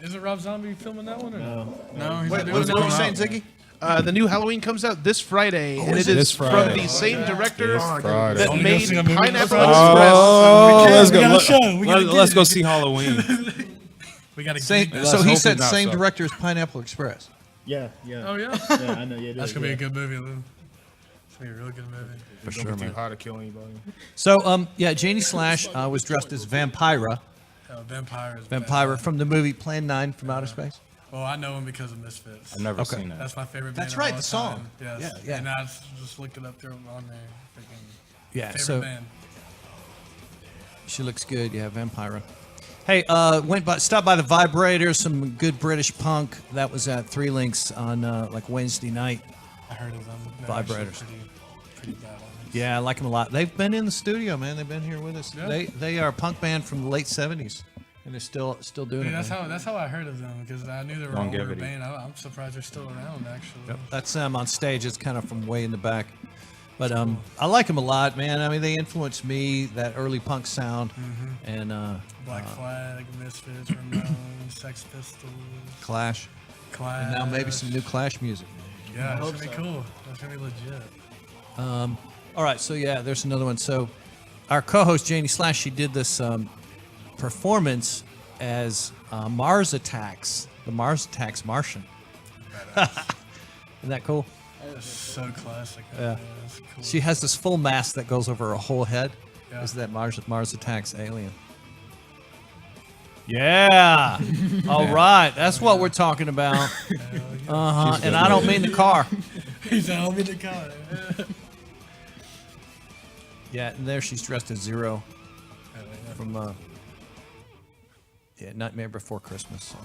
Speaker 2: Is it Rob Zombie filming that one or no? No, he's
Speaker 1: What
Speaker 2: not
Speaker 1: was
Speaker 2: doing
Speaker 1: you
Speaker 2: it.
Speaker 1: saying, Ziggy?
Speaker 7: The new Halloween comes out this Friday, and
Speaker 1: is
Speaker 7: it
Speaker 1: it?
Speaker 7: is
Speaker 3: This
Speaker 7: from
Speaker 3: Friday.
Speaker 7: the same director
Speaker 3: This Friday.
Speaker 7: that
Speaker 2: Only
Speaker 7: made
Speaker 2: go see a movie
Speaker 7: Pineapple
Speaker 2: this Friday?
Speaker 3: Oh,
Speaker 2: Yeah,
Speaker 3: let's
Speaker 2: we
Speaker 3: go.
Speaker 2: got a show. We gotta get
Speaker 3: Let's
Speaker 2: it.
Speaker 3: go see Halloween.
Speaker 2: We got to
Speaker 1: Same,
Speaker 2: get
Speaker 1: so
Speaker 3: Let's
Speaker 1: he
Speaker 3: hope
Speaker 1: said
Speaker 3: it not
Speaker 1: same
Speaker 3: suck.
Speaker 1: director as Pineapple Express.
Speaker 4: Yeah.
Speaker 2: Oh yeah.
Speaker 4: Yeah, I know. Yeah,
Speaker 2: That's gonna be a good movie, Lou. It's gonna be a real good movie.
Speaker 1: For
Speaker 5: Don't
Speaker 1: sure,
Speaker 5: be too
Speaker 1: man.
Speaker 5: hot to kill anybody.
Speaker 1: So, Janie Slash was dressed as Vampira.
Speaker 2: Vampire is
Speaker 1: Vampira
Speaker 2: bad.
Speaker 1: from the movie Plan 9 from Outer Space.
Speaker 2: Well, I know him because of Misfits.
Speaker 3: I've never
Speaker 1: Okay.
Speaker 3: seen that.
Speaker 2: That's my favorite band.
Speaker 1: That's
Speaker 2: of
Speaker 1: right,
Speaker 2: all
Speaker 1: the song.
Speaker 2: time. Yes.
Speaker 1: Yeah.
Speaker 2: And I just looked it up there on there. Freaking
Speaker 1: Yeah,
Speaker 2: favorite
Speaker 1: so
Speaker 2: band.
Speaker 1: she looks good. Yeah, Vampira. Hey, stopped by the Vibrators, some good British punk. That was at Three Links on like Wednesday night.
Speaker 2: I heard of them. They're
Speaker 1: Vibrators.
Speaker 2: actually Pretty bad on this.
Speaker 1: Yeah, I like them a lot. They've been in the studio, man. They've been here with us.
Speaker 2: Yeah.
Speaker 1: They are a punk band from the late '70s, and they're still doing
Speaker 2: Dude,
Speaker 1: it. man.
Speaker 2: that's how I heard of them because I knew they were an older
Speaker 3: Longevity.
Speaker 2: band. I'm surprised they're still around actually.
Speaker 1: Yep, that's them on stage. It's kind of from way in the back. But I like them a lot, man. I mean, they influenced me, that early punk sound. And
Speaker 2: Black Flag, Misfits, Ramones, Sex Pistols,
Speaker 1: Clash.
Speaker 2: Clash.
Speaker 1: And now maybe some new Clash music.
Speaker 2: Yeah, that's gonna be cool. That's gonna be legit.
Speaker 1: All right, so yeah, there's another one. So our co-host, Janie Slash, she did this performance as Mars Attacks, the Mars Attacks Martian. Isn't that cool?
Speaker 2: That's so classic.
Speaker 1: Yeah.
Speaker 2: That's cool.
Speaker 1: She has this full mask that goes over her whole head.
Speaker 2: Yeah.
Speaker 1: Is that Mars Attacks alien? Yeah. All right. That's what we're talking about. And I don't mean the car.
Speaker 2: He's out in the car.
Speaker 1: Yeah, and there she's dressed as Zero from Nightmare Before Christmas. So.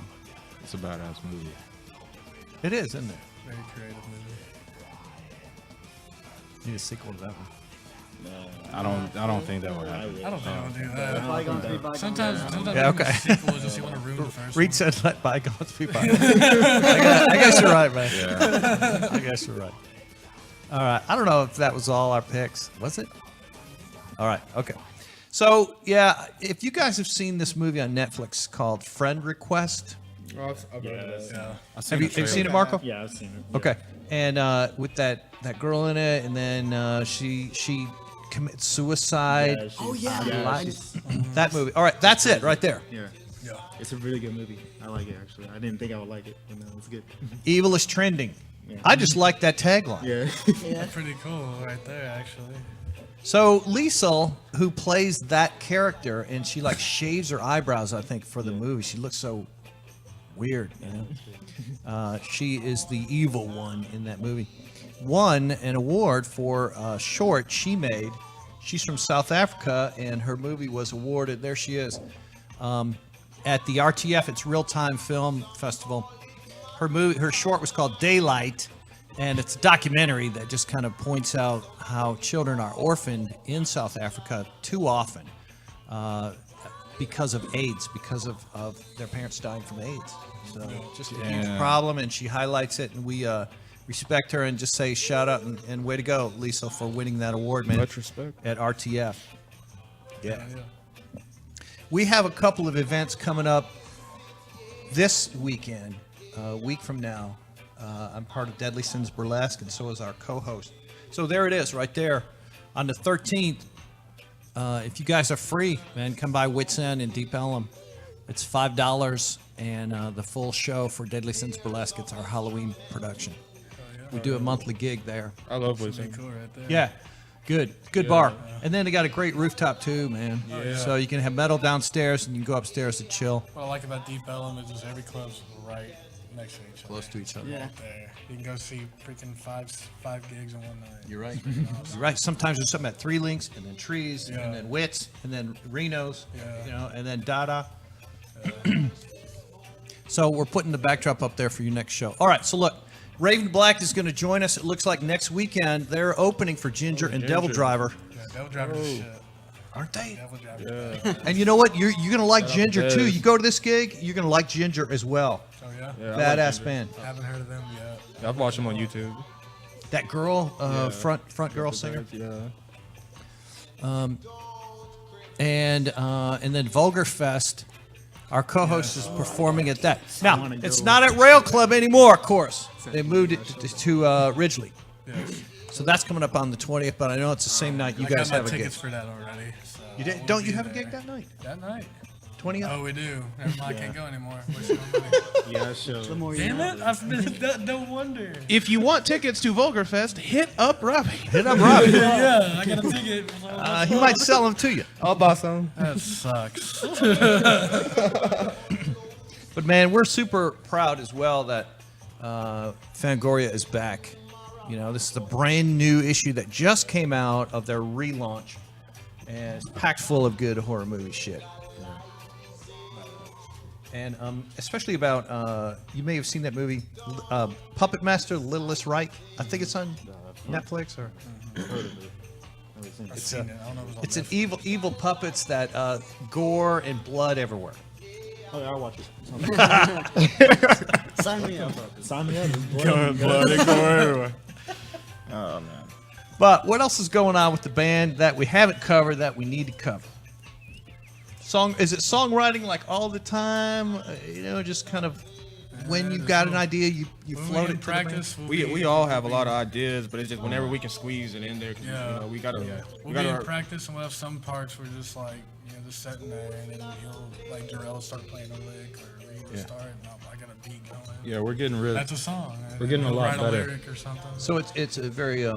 Speaker 3: It's a badass movie.
Speaker 1: It is, isn't it?
Speaker 2: Very creative movie.
Speaker 1: Need a sequel to that one.
Speaker 3: I don't think that would happen.
Speaker 2: I don't think I'll do that.
Speaker 6: Bygones be bygones.
Speaker 2: Sometimes
Speaker 1: Yeah, okay.
Speaker 2: sequels just you want to ruin the first
Speaker 1: Reed
Speaker 2: one.
Speaker 1: said, "Let bygones be bygones." I guess you're right, man.
Speaker 3: Yeah.
Speaker 1: I guess you're right. All right. I don't know if that was all our picks. Was it? All right. Okay. So yeah, if you guys have seen this movie on Netflix called Friend Request,
Speaker 5: I've
Speaker 1: have you seen it, Marco?
Speaker 4: Yeah, I've seen it.
Speaker 1: Okay, and with that girl in it, and then she commits suicide.
Speaker 4: Yeah,
Speaker 6: Oh, yeah.
Speaker 1: That movie. All right, that's it right there.
Speaker 4: Yeah. It's a really good movie. I like it, actually. I didn't think I would like it, but no, it's good.
Speaker 1: Evil is trending.
Speaker 4: Yeah.
Speaker 1: I just like that tagline.
Speaker 4: Yeah.
Speaker 2: That's pretty cool right there, actually.
Speaker 1: So Liesl, who plays that character, and she like shaves her eyebrows, I think, for the movie. She looks so weird, you know. She is the evil one in that movie. Won an award for a short she made. She's from South Africa, and her movie was awarded. There she is. At the RTF, it's Real Time Film Festival. Her short was called Daylight, and it's a documentary that just kind of points out how children are orphaned in South Africa too often because of AIDS, because of their parents dying from AIDS. So just a huge problem, and she highlights it, and we respect her and just say shout out and way to go, Lisa, for winning that award, man.
Speaker 5: Much respect.
Speaker 1: At RTF. Yeah. We have a couple of events coming up this weekend, a week from now. I'm part of Deadly Sins Burlesque, and so is our co-host. So there it is, right there. On the 13th, if you guys are free, man, come by Wits End in Deep Ellum. It's $5, and the full show for Deadly Sins Burlesque. It's our Halloween production. We do a monthly gig there.
Speaker 5: I love Wits End.
Speaker 2: Cool right there.
Speaker 1: Yeah. Good bar. And then they got a great rooftop too, man.
Speaker 2: Yeah.
Speaker 1: So you can have metal downstairs and you can go upstairs to chill.
Speaker 2: What I like about Deep Ellum is just every club's right next to each other.
Speaker 1: Close to each other.
Speaker 2: Right there. You can go see freaking five gigs in one night.
Speaker 1: You're right. You're right. Sometimes there's something at Three Links, and then Trees, and then Wits, and then Reno's, you know, and then Dada. So we're putting the backdrop up there for your next show. All right. So look, Raven Black is going to join us. It looks like next weekend they're opening for Ginger and Devil Driver.
Speaker 2: Yeah, Devil Driver is shit.
Speaker 1: Aren't they?
Speaker 2: Devil Driver.
Speaker 5: Yeah.
Speaker 1: And you know what? You're going to like Ginger too. You go to this gig, you're going to like Ginger as well.
Speaker 2: Oh yeah.
Speaker 1: Badass band.
Speaker 2: I haven't heard of them yet.
Speaker 5: Yeah, I've watched them on YouTube.
Speaker 1: That girl, front girl singer.
Speaker 5: Yeah.
Speaker 1: And then Vulgar Fest. Our co-host is performing at that. Now, it's not at Rail Club anymore, of course. They moved it to Ridgely. So that's coming up on the 20th, but I know it's the same night you guys have a gig.
Speaker 2: tickets for that already. So
Speaker 1: You did, don't you have a gig that night?
Speaker 2: That night.
Speaker 1: 20th?
Speaker 2: Oh, we do. Never mind, I can't go anymore. Wasting my money.
Speaker 4: Yeah, sure.
Speaker 2: Damn it! I've been, no wonder.
Speaker 7: If you want tickets to Vulgar Fest, hit up Robbie.
Speaker 1: Hit up Robbie.
Speaker 2: Yeah, I got a ticket.
Speaker 1: He might sell them to you.
Speaker 5: I'll buy some.
Speaker 2: That sucks.
Speaker 1: But man, we're super proud as well that Fangoria is back. You know, this is a brand new issue that just came out of their relaunch, and it's packed full of good horror movie shit. And especially about, you may have seen that movie, Puppet Master, Littlest Right. I think it's on Netflix or. It's an evil puppets that gore and blood everywhere.
Speaker 4: Oh, yeah, I'll watch it.
Speaker 6: Sign me up.
Speaker 4: Sign me up.
Speaker 5: Blood and gore everywhere. Oh man.
Speaker 1: But what else is going on with the band that we haven't covered that we need to cover? Is it songwriting like all the time? You know, just kind of when you've got an idea, you float it to
Speaker 2: practice.
Speaker 5: We all have a lot of ideas, but it's just whenever we can squeeze it in there. Cause, you know, we gotta.
Speaker 2: We'll be in practice, and we'll have some parts where just like just sitting there, and then he'll like Jarrell start playing a lick, or Reed will start, and I got a beat going.
Speaker 3: Yeah, we're getting really.
Speaker 2: That's a song.
Speaker 3: We're getting a lot better.
Speaker 2: Lyric or something.
Speaker 1: So it's a very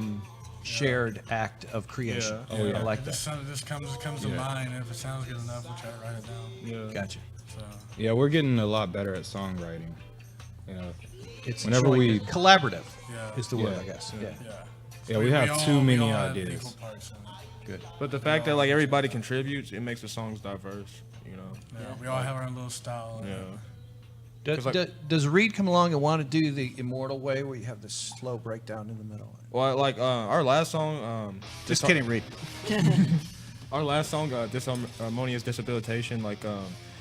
Speaker 1: shared act of creation.
Speaker 3: Yeah. Oh, yeah.
Speaker 1: I like that.
Speaker 2: Just comes to mind, and if it sounds good enough, we'll try to write it down.
Speaker 5: Yeah.
Speaker 1: Gotcha.
Speaker 2: So.
Speaker 3: Yeah, we're getting a lot better at songwriting. You know,
Speaker 1: it's
Speaker 3: whenever we
Speaker 1: collaborative is the word, I guess.
Speaker 3: Yeah, we have too many ideas.
Speaker 1: Good.
Speaker 5: But the fact that like everybody contributes, it makes the songs diverse. You know.
Speaker 2: Yeah, we all have our own little style.
Speaker 1: Does Reed come along and want to do the Immortal way, where you have this slow breakdown in the middle?
Speaker 5: Well, like our last song.
Speaker 1: Just kidding, Reed.
Speaker 5: Our last song, Disharmonious Disabilitation, like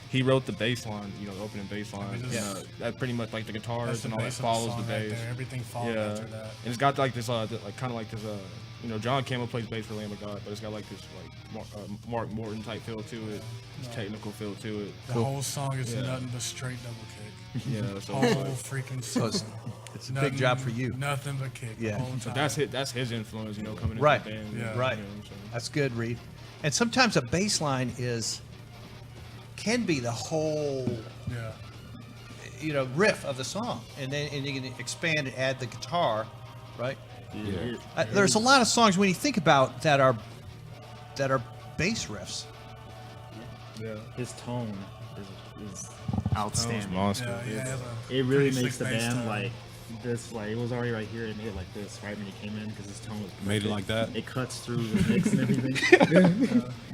Speaker 5: he wrote the bass line, you know, the opening bass line.
Speaker 2: Yeah.
Speaker 5: That's pretty much like the guitars
Speaker 2: That's the
Speaker 5: and all that
Speaker 2: bass of the
Speaker 5: follows
Speaker 2: song
Speaker 5: the
Speaker 2: right
Speaker 5: bass.
Speaker 2: there. Everything follows after that.
Speaker 5: And it's got like this, like kind of like this, you know, John Campbell plays bass for Lamb of God, but it's got like this like Mark Morton type feel to it, this technical feel to it.
Speaker 2: The whole song is nothing but straight double kick.
Speaker 5: Yeah, so
Speaker 2: whole freaking song.
Speaker 1: So it's a big job for you.
Speaker 2: Nothing but kick.
Speaker 1: Yeah.
Speaker 2: The whole
Speaker 5: So
Speaker 2: time.
Speaker 5: that's his influence, you know, coming into
Speaker 1: Right.
Speaker 5: the band.
Speaker 2: Yeah.
Speaker 1: Right.
Speaker 5: You know what I'm saying?
Speaker 1: That's good, Reed. And sometimes a bass line can be the whole riff of the song, and you can expand and add the guitar, right?
Speaker 5: Yeah.
Speaker 1: There's a lot of songs when you think about that are bass riffs.
Speaker 4: Yeah. His tone is outstanding.
Speaker 5: Monster.
Speaker 4: It really makes the band like this. Like it was already right here, and it like this right when he came in because his tone was perfect.
Speaker 3: Made it like that?
Speaker 4: It cuts through the mix and everything.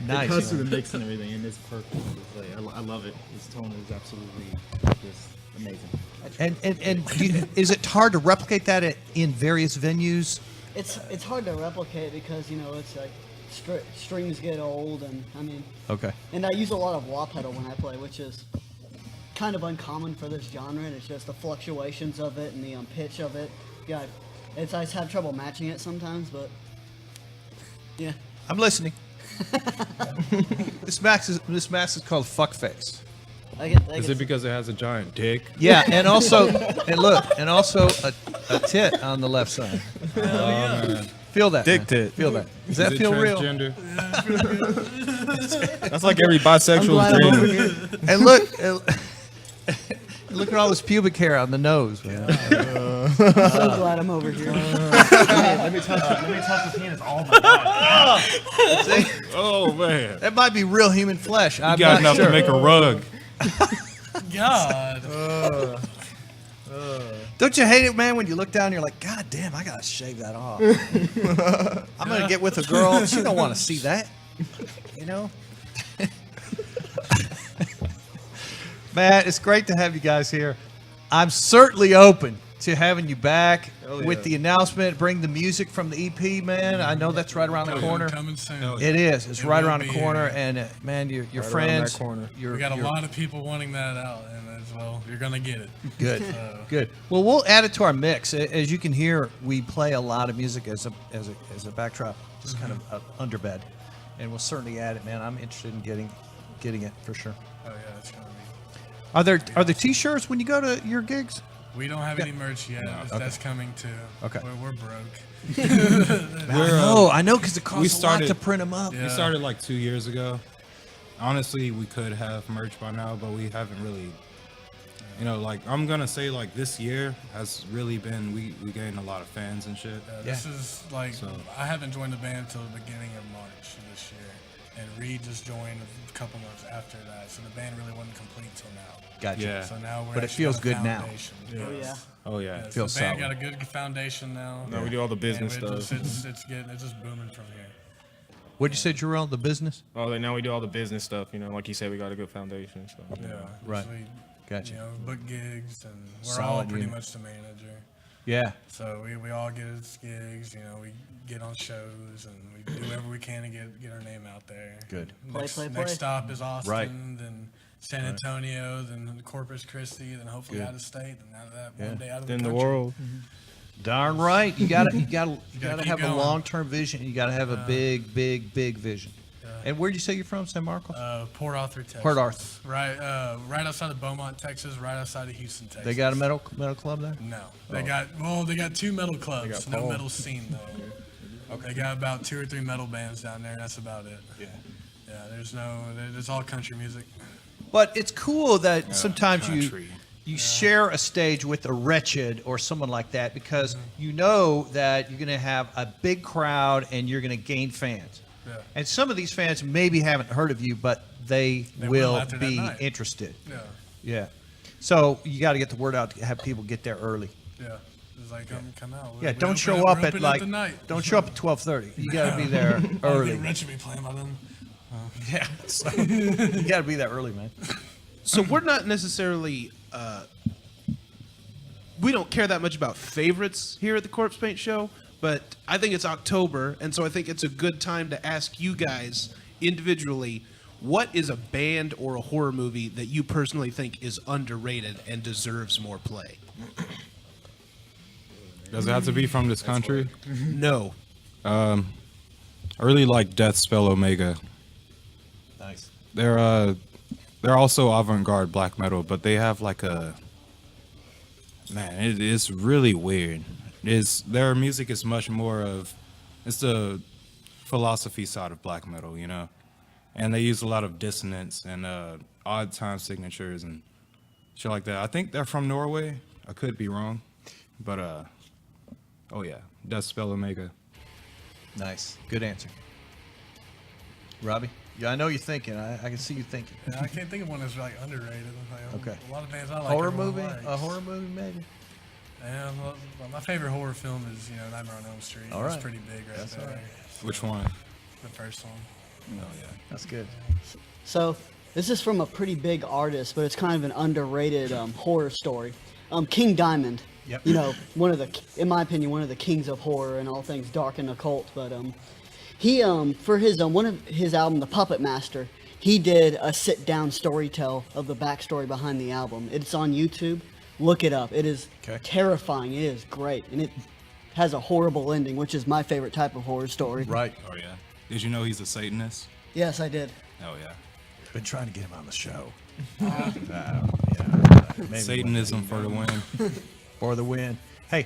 Speaker 1: Nice.
Speaker 4: It cuts through the mix and everything, and it's perfect. It's like, I love it. His tone is absolutely just amazing.
Speaker 1: And is it hard to replicate that in various venues?
Speaker 6: It's hard to replicate because it's like strings get old, and I mean.
Speaker 1: Okay.
Speaker 6: And I use a lot of wah pedal when I play, which is kind of uncommon for this genre, and it's just the fluctuations of it and the pitch of it. Yeah, I just have trouble matching it sometimes, but yeah.
Speaker 1: I'm listening. This mask is called Fuckface.
Speaker 3: Is it because it has a giant dick?
Speaker 1: Yeah, and also a tit on the left side.
Speaker 3: Man.
Speaker 1: Feel that.
Speaker 3: Dick
Speaker 1: man.
Speaker 3: tit.
Speaker 1: Feel that. Does that
Speaker 3: Is it
Speaker 1: feel real?
Speaker 3: transgender?
Speaker 5: That's like every bisexual dream.
Speaker 1: And look at all this pubic hair on the nose, man.
Speaker 6: I'm so glad I'm over here.
Speaker 4: Let me touch the penis. Oh my god.
Speaker 3: Oh man.
Speaker 1: That might be real human flesh.
Speaker 3: You got enough to make a rug.
Speaker 2: God.
Speaker 1: Don't you hate it, man, when you look down and you're like, God damn, I gotta shave that off. I'm gonna get with a girl. She don't want to see that. You know? Man, it's great to have you guys here. I'm certainly open to having you back with the announcement. Bring the music from the EP, man. I know that's right around the corner.
Speaker 2: Coming soon.
Speaker 1: It is. It's right
Speaker 2: will
Speaker 1: around the
Speaker 2: be
Speaker 1: corner,
Speaker 2: here.
Speaker 1: and man, your
Speaker 5: Right
Speaker 1: friends.
Speaker 5: around that corner.
Speaker 2: We got a lot of people wanting that out, and as well, you're gonna get it.
Speaker 1: Good, good. Well, we'll add it to our mix. As you can hear, we play a lot of music as a backdrop, just kind of underbed, and we'll certainly add it, man. I'm interested in getting it for sure.
Speaker 2: Oh yeah, it's gonna be.
Speaker 1: Are there T-shirts when you go to your gigs?
Speaker 2: We don't have any merch yet. That's coming too.
Speaker 1: Okay.
Speaker 2: We're broke.
Speaker 1: I know, because it costs a lot to print them up.
Speaker 3: We started like 2 years ago. Honestly, we could have merch by now, but we haven't really. Like I'm gonna say, like this year has really been we gained a lot of fans and shit.
Speaker 2: This is like I haven't joined the band until the beginning of March this year, and Reed just joined a couple months after that, so the band really wasn't complete till now.
Speaker 1: Gotcha.
Speaker 3: Yeah.
Speaker 2: So now we're
Speaker 1: But it
Speaker 2: actually
Speaker 1: feels
Speaker 2: got a
Speaker 1: good now.
Speaker 2: foundation.
Speaker 6: Oh yeah.
Speaker 3: Oh yeah.
Speaker 2: So
Speaker 1: feels
Speaker 2: the band
Speaker 1: solid.
Speaker 2: got a good foundation now.
Speaker 5: Now we do all the business
Speaker 2: and
Speaker 5: stuff.
Speaker 2: It's just booming from here.
Speaker 1: What'd you say, Jarrell? The business?
Speaker 5: Oh, now we do all the business stuff. Like you said, we got a good foundation. So.
Speaker 2: Yeah.
Speaker 1: Right.
Speaker 2: We,
Speaker 1: Gotcha.
Speaker 2: Book gigs, and we're all
Speaker 1: Solid
Speaker 2: pretty
Speaker 1: unit.
Speaker 2: much the manager.
Speaker 1: Yeah.
Speaker 2: So we all get us gigs, we get on shows, and we do whatever we can to get our name out there.
Speaker 1: Good.
Speaker 2: Next,
Speaker 6: Play.
Speaker 2: next stop is Austin,
Speaker 1: Right.
Speaker 2: then San Antonio, then Corpus Christi, then hopefully
Speaker 1: Good.
Speaker 2: out of state, and out of that
Speaker 1: Yeah.
Speaker 2: one day out of
Speaker 5: Then
Speaker 2: the
Speaker 5: the
Speaker 2: country.
Speaker 5: world.
Speaker 1: Darn right. You gotta
Speaker 2: keep
Speaker 1: have a
Speaker 2: going.
Speaker 1: long-term vision. You gotta have a big vision. And where'd you say you're from, San Marcos?
Speaker 2: Port Arthur, Texas.
Speaker 1: Port Arthur.
Speaker 2: Right outside of Beaumont, Texas, right outside of Houston, Texas.
Speaker 1: They got a metal club there?
Speaker 2: No, they got 2 metal clubs. No
Speaker 1: Paul.
Speaker 2: metal scene though. Okay. They got about 2 or 3 metal bands down there. That's about it. Yeah. There's all country music.
Speaker 1: But it's cool that sometimes
Speaker 3: country.
Speaker 1: you share a stage with a Wretched or someone like that, because you know that you're going to have a big crowd and you're going to gain fans.
Speaker 2: Yeah.
Speaker 1: And some of these fans maybe haven't heard of you, but they
Speaker 2: will
Speaker 1: will
Speaker 2: after that
Speaker 1: be
Speaker 2: night.
Speaker 1: interested.
Speaker 2: Yeah.
Speaker 1: Yeah. So you got to get the word out to have people get there early.
Speaker 2: Yeah. It's like come out.
Speaker 1: Yeah,
Speaker 2: We
Speaker 1: don't
Speaker 2: open
Speaker 1: show
Speaker 2: we're
Speaker 1: up at
Speaker 2: open
Speaker 1: like
Speaker 2: tonight.
Speaker 1: don't show up at 12:30. You got to be there early.
Speaker 2: Rich will be playing by then.
Speaker 1: Yeah. So, you got to be there early, man.
Speaker 7: So we're not necessarily we don't care that much about favorites here at the Corpsepaint show, but I think it's October, and so I think it's a good time to ask you guys individually, what is a band or a horror movie that you personally think is underrated and deserves more play?
Speaker 3: Does it have to be from this country?
Speaker 7: No.
Speaker 3: I really like Death Spell Omega.
Speaker 1: Nice.
Speaker 3: They're also avant-garde black metal, but they have like a it's really weird. Their music is much more of it's the philosophy side of black metal, you know, and they use a lot of dissonance and odd time signatures and shit like that. I think they're from Norway. I could be wrong, but oh yeah, Death Spell Omega.
Speaker 1: Nice, good answer. Robbie? Yeah, I know you're thinking. I can see you thinking.
Speaker 2: Yeah, I can't think of one that's like underrated. Like,
Speaker 1: Okay.
Speaker 2: A lot of bands I like.
Speaker 1: Horror movie?
Speaker 2: Likes.
Speaker 1: A horror movie, maybe?
Speaker 2: Yeah, well, my favorite horror film is Nightmare on Elm Street.
Speaker 1: All
Speaker 2: It's
Speaker 1: right.
Speaker 2: pretty big right
Speaker 1: That's
Speaker 2: there.
Speaker 1: all right.
Speaker 3: Which one?
Speaker 2: The first one.
Speaker 1: Oh yeah, that's good.
Speaker 6: So this is from a pretty big artist, but it's kind of an underrated horror story. King Diamond.
Speaker 1: Yep.
Speaker 6: You know, in my opinion, one of the kings of horror and all things dark and occult. But he for his one of his album, The Puppet Master, he did a sit-down storytell of the backstory behind the album. It's on YouTube. Look it up. It is terrifying. It is great, and it has a horrible ending, which is my favorite type of horror story.
Speaker 1: Right.
Speaker 3: Oh yeah. Did you know he's a Satanist?
Speaker 6: Yes, I did.
Speaker 3: Oh yeah.
Speaker 1: Been trying to get him on the show. Maybe
Speaker 3: Satanism for the win.
Speaker 1: For the win. Hey,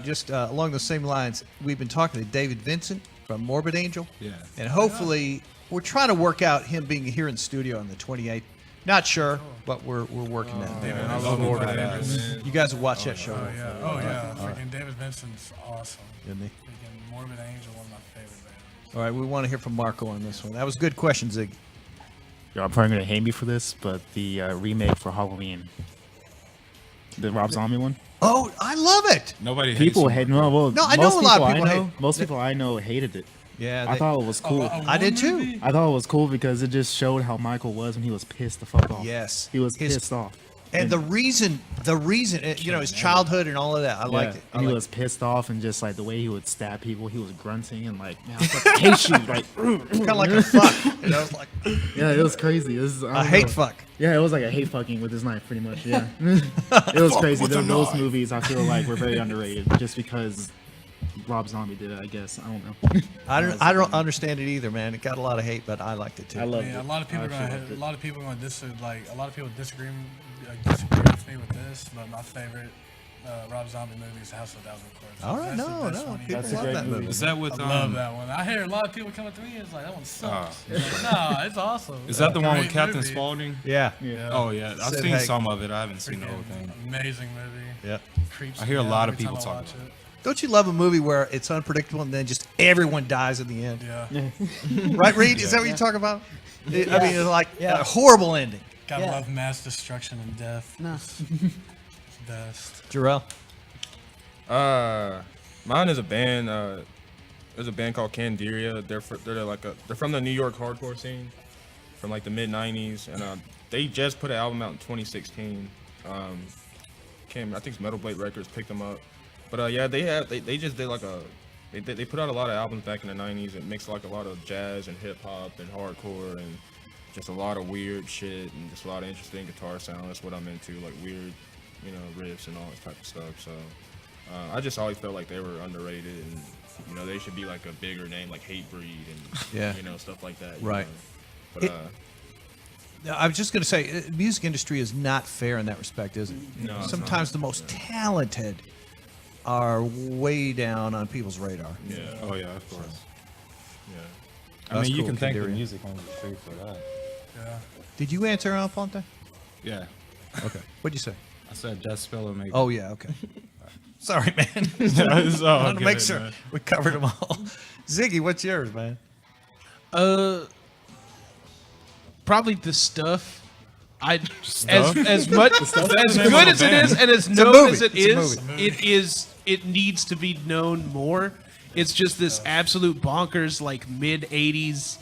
Speaker 1: just along those same lines, we've been talking to David Vincent from Morbid Angel.
Speaker 3: Yeah.
Speaker 1: And hopefully, we're trying to work out him being here in the studio on the 28th. Not sure, but we're working that.
Speaker 2: David
Speaker 3: I love
Speaker 2: Vincent.
Speaker 1: You guys will watch that show.
Speaker 2: Oh yeah.
Speaker 1: All
Speaker 2: Freaking
Speaker 1: right.
Speaker 2: David Vincent's awesome.
Speaker 1: Isn't he?
Speaker 2: Freaking Morbid Angel, one of my favorite bands.
Speaker 1: All right, we want to hear from Marco on this one. That was a good question, Zig.
Speaker 4: Y'all probably gonna hate me for this, but the remake for Halloween, the Rob Zombie one.
Speaker 1: Oh, I love it.
Speaker 3: Nobody
Speaker 4: People hate. No, well,
Speaker 1: No, I know
Speaker 4: most
Speaker 1: a lot of
Speaker 4: people
Speaker 1: people
Speaker 4: I know,
Speaker 1: hate-
Speaker 4: most people I know hated it.
Speaker 1: Yeah,
Speaker 4: I thought it was cool.
Speaker 1: I did too.
Speaker 4: I thought it was cool because it just showed how Michael was when he was pissed the fuck off.
Speaker 1: Yes.
Speaker 4: he was
Speaker 1: His-
Speaker 4: pissed off.
Speaker 1: And the reason, his childhood and all of that, I liked it.
Speaker 4: And he was pissed off, and just like the way he would stab people, he was grunting and like, man, I fucking hate you, like
Speaker 1: kind of like a fuck. You know, it's like,
Speaker 4: yeah, it was crazy. It was,
Speaker 1: a hate fuck.
Speaker 4: Yeah, it was like a hate fucking with his knife, pretty much. Yeah, it was crazy. Those movies, I feel like, were very underrated, just because Rob Zombie did it. I guess I don't know.
Speaker 1: I don't understand it either, man. It got a lot of hate, but I liked it too.
Speaker 4: I love
Speaker 2: Yeah,
Speaker 4: it.
Speaker 2: a lot of people
Speaker 4: I
Speaker 2: are gonna
Speaker 4: actually
Speaker 2: have,
Speaker 4: loved
Speaker 2: a lot of people are gonna a lot of people disagree with me with this, but my favorite Rob Zombie movie is House of a Thousand Corpses.
Speaker 1: All right,
Speaker 2: That's the
Speaker 1: no,
Speaker 2: best one he
Speaker 1: people
Speaker 2: did.
Speaker 1: love that movie.
Speaker 3: Is that with
Speaker 2: I love that one. I hear a lot of people coming to me. It's like that one sucks. No, it's awesome.
Speaker 3: Is that the one with
Speaker 2: Great
Speaker 3: Captain
Speaker 2: movie.
Speaker 3: Spaulding?
Speaker 1: Yeah.
Speaker 3: Oh yeah, I've
Speaker 1: Sid
Speaker 3: seen
Speaker 1: Haig.
Speaker 3: some of it. I haven't seen the
Speaker 2: Freaking
Speaker 3: whole thing.
Speaker 2: Amazing movie.
Speaker 1: Yeah.
Speaker 2: Creeps
Speaker 3: I hear a
Speaker 2: me
Speaker 3: lot
Speaker 2: out
Speaker 3: of
Speaker 2: every time
Speaker 3: people
Speaker 2: I
Speaker 3: talk
Speaker 2: watch
Speaker 3: about
Speaker 2: it.
Speaker 1: Don't you love a movie where it's unpredictable and then just everyone dies in the end?
Speaker 2: Yeah.
Speaker 1: Right, Reed? Is that what you're talking about? I mean, it's like a horrible ending.
Speaker 2: Gotta love mass destruction and death.
Speaker 6: No.
Speaker 2: It's best.
Speaker 1: Jarrell?
Speaker 5: Mine is a band. There's a band called Candiria. They're from the New York hardcore scene, from like the mid '90s, and they just put an album out in 2016. I think Metal Blade Records picked them up, but yeah, they just did like they put out a lot of albums back in the '90s. It mixed like a lot of jazz and hip hop and hardcore and just a lot of weird shit and just a lot of interesting guitar sound. That's what I'm into, like weird, riffs and all that type of stuff. So I just always felt like they were underrated, and they should be like a bigger name, like Hatebreed and stuff like that.
Speaker 1: Right.
Speaker 5: But
Speaker 1: I was just going to say, the music industry is not fair in that respect, is it?
Speaker 5: No, it's
Speaker 1: Sometimes
Speaker 5: not.
Speaker 1: the most talented are way down on people's radar.
Speaker 5: Yeah.
Speaker 3: Oh yeah, of course.
Speaker 5: Yeah.
Speaker 3: I
Speaker 1: That's
Speaker 3: mean, you
Speaker 1: cool,
Speaker 3: can thank the
Speaker 1: Candiria.
Speaker 3: music industry for that.
Speaker 2: Yeah.
Speaker 1: Did you answer, Alfonte?
Speaker 3: Yeah.
Speaker 1: Okay. What'd you say?
Speaker 3: I said Death Spell Omega.
Speaker 1: Oh, yeah, okay. Sorry, man.
Speaker 3: It's all
Speaker 1: I wanted to make
Speaker 3: good,
Speaker 1: sure
Speaker 3: man.
Speaker 1: we covered them all. Ziggy, what's yours, man?
Speaker 7: Probably the stuff.
Speaker 3: Stuff?
Speaker 7: As much
Speaker 3: The Stuff?
Speaker 7: as
Speaker 3: That's the name
Speaker 7: good
Speaker 3: of
Speaker 7: as
Speaker 3: the
Speaker 7: it
Speaker 3: band.
Speaker 7: is and as
Speaker 1: It's a
Speaker 7: known
Speaker 1: movie.
Speaker 7: as it
Speaker 1: It's a
Speaker 7: is, it needs to be known more. It's just this absolute bonkers, like mid '80s,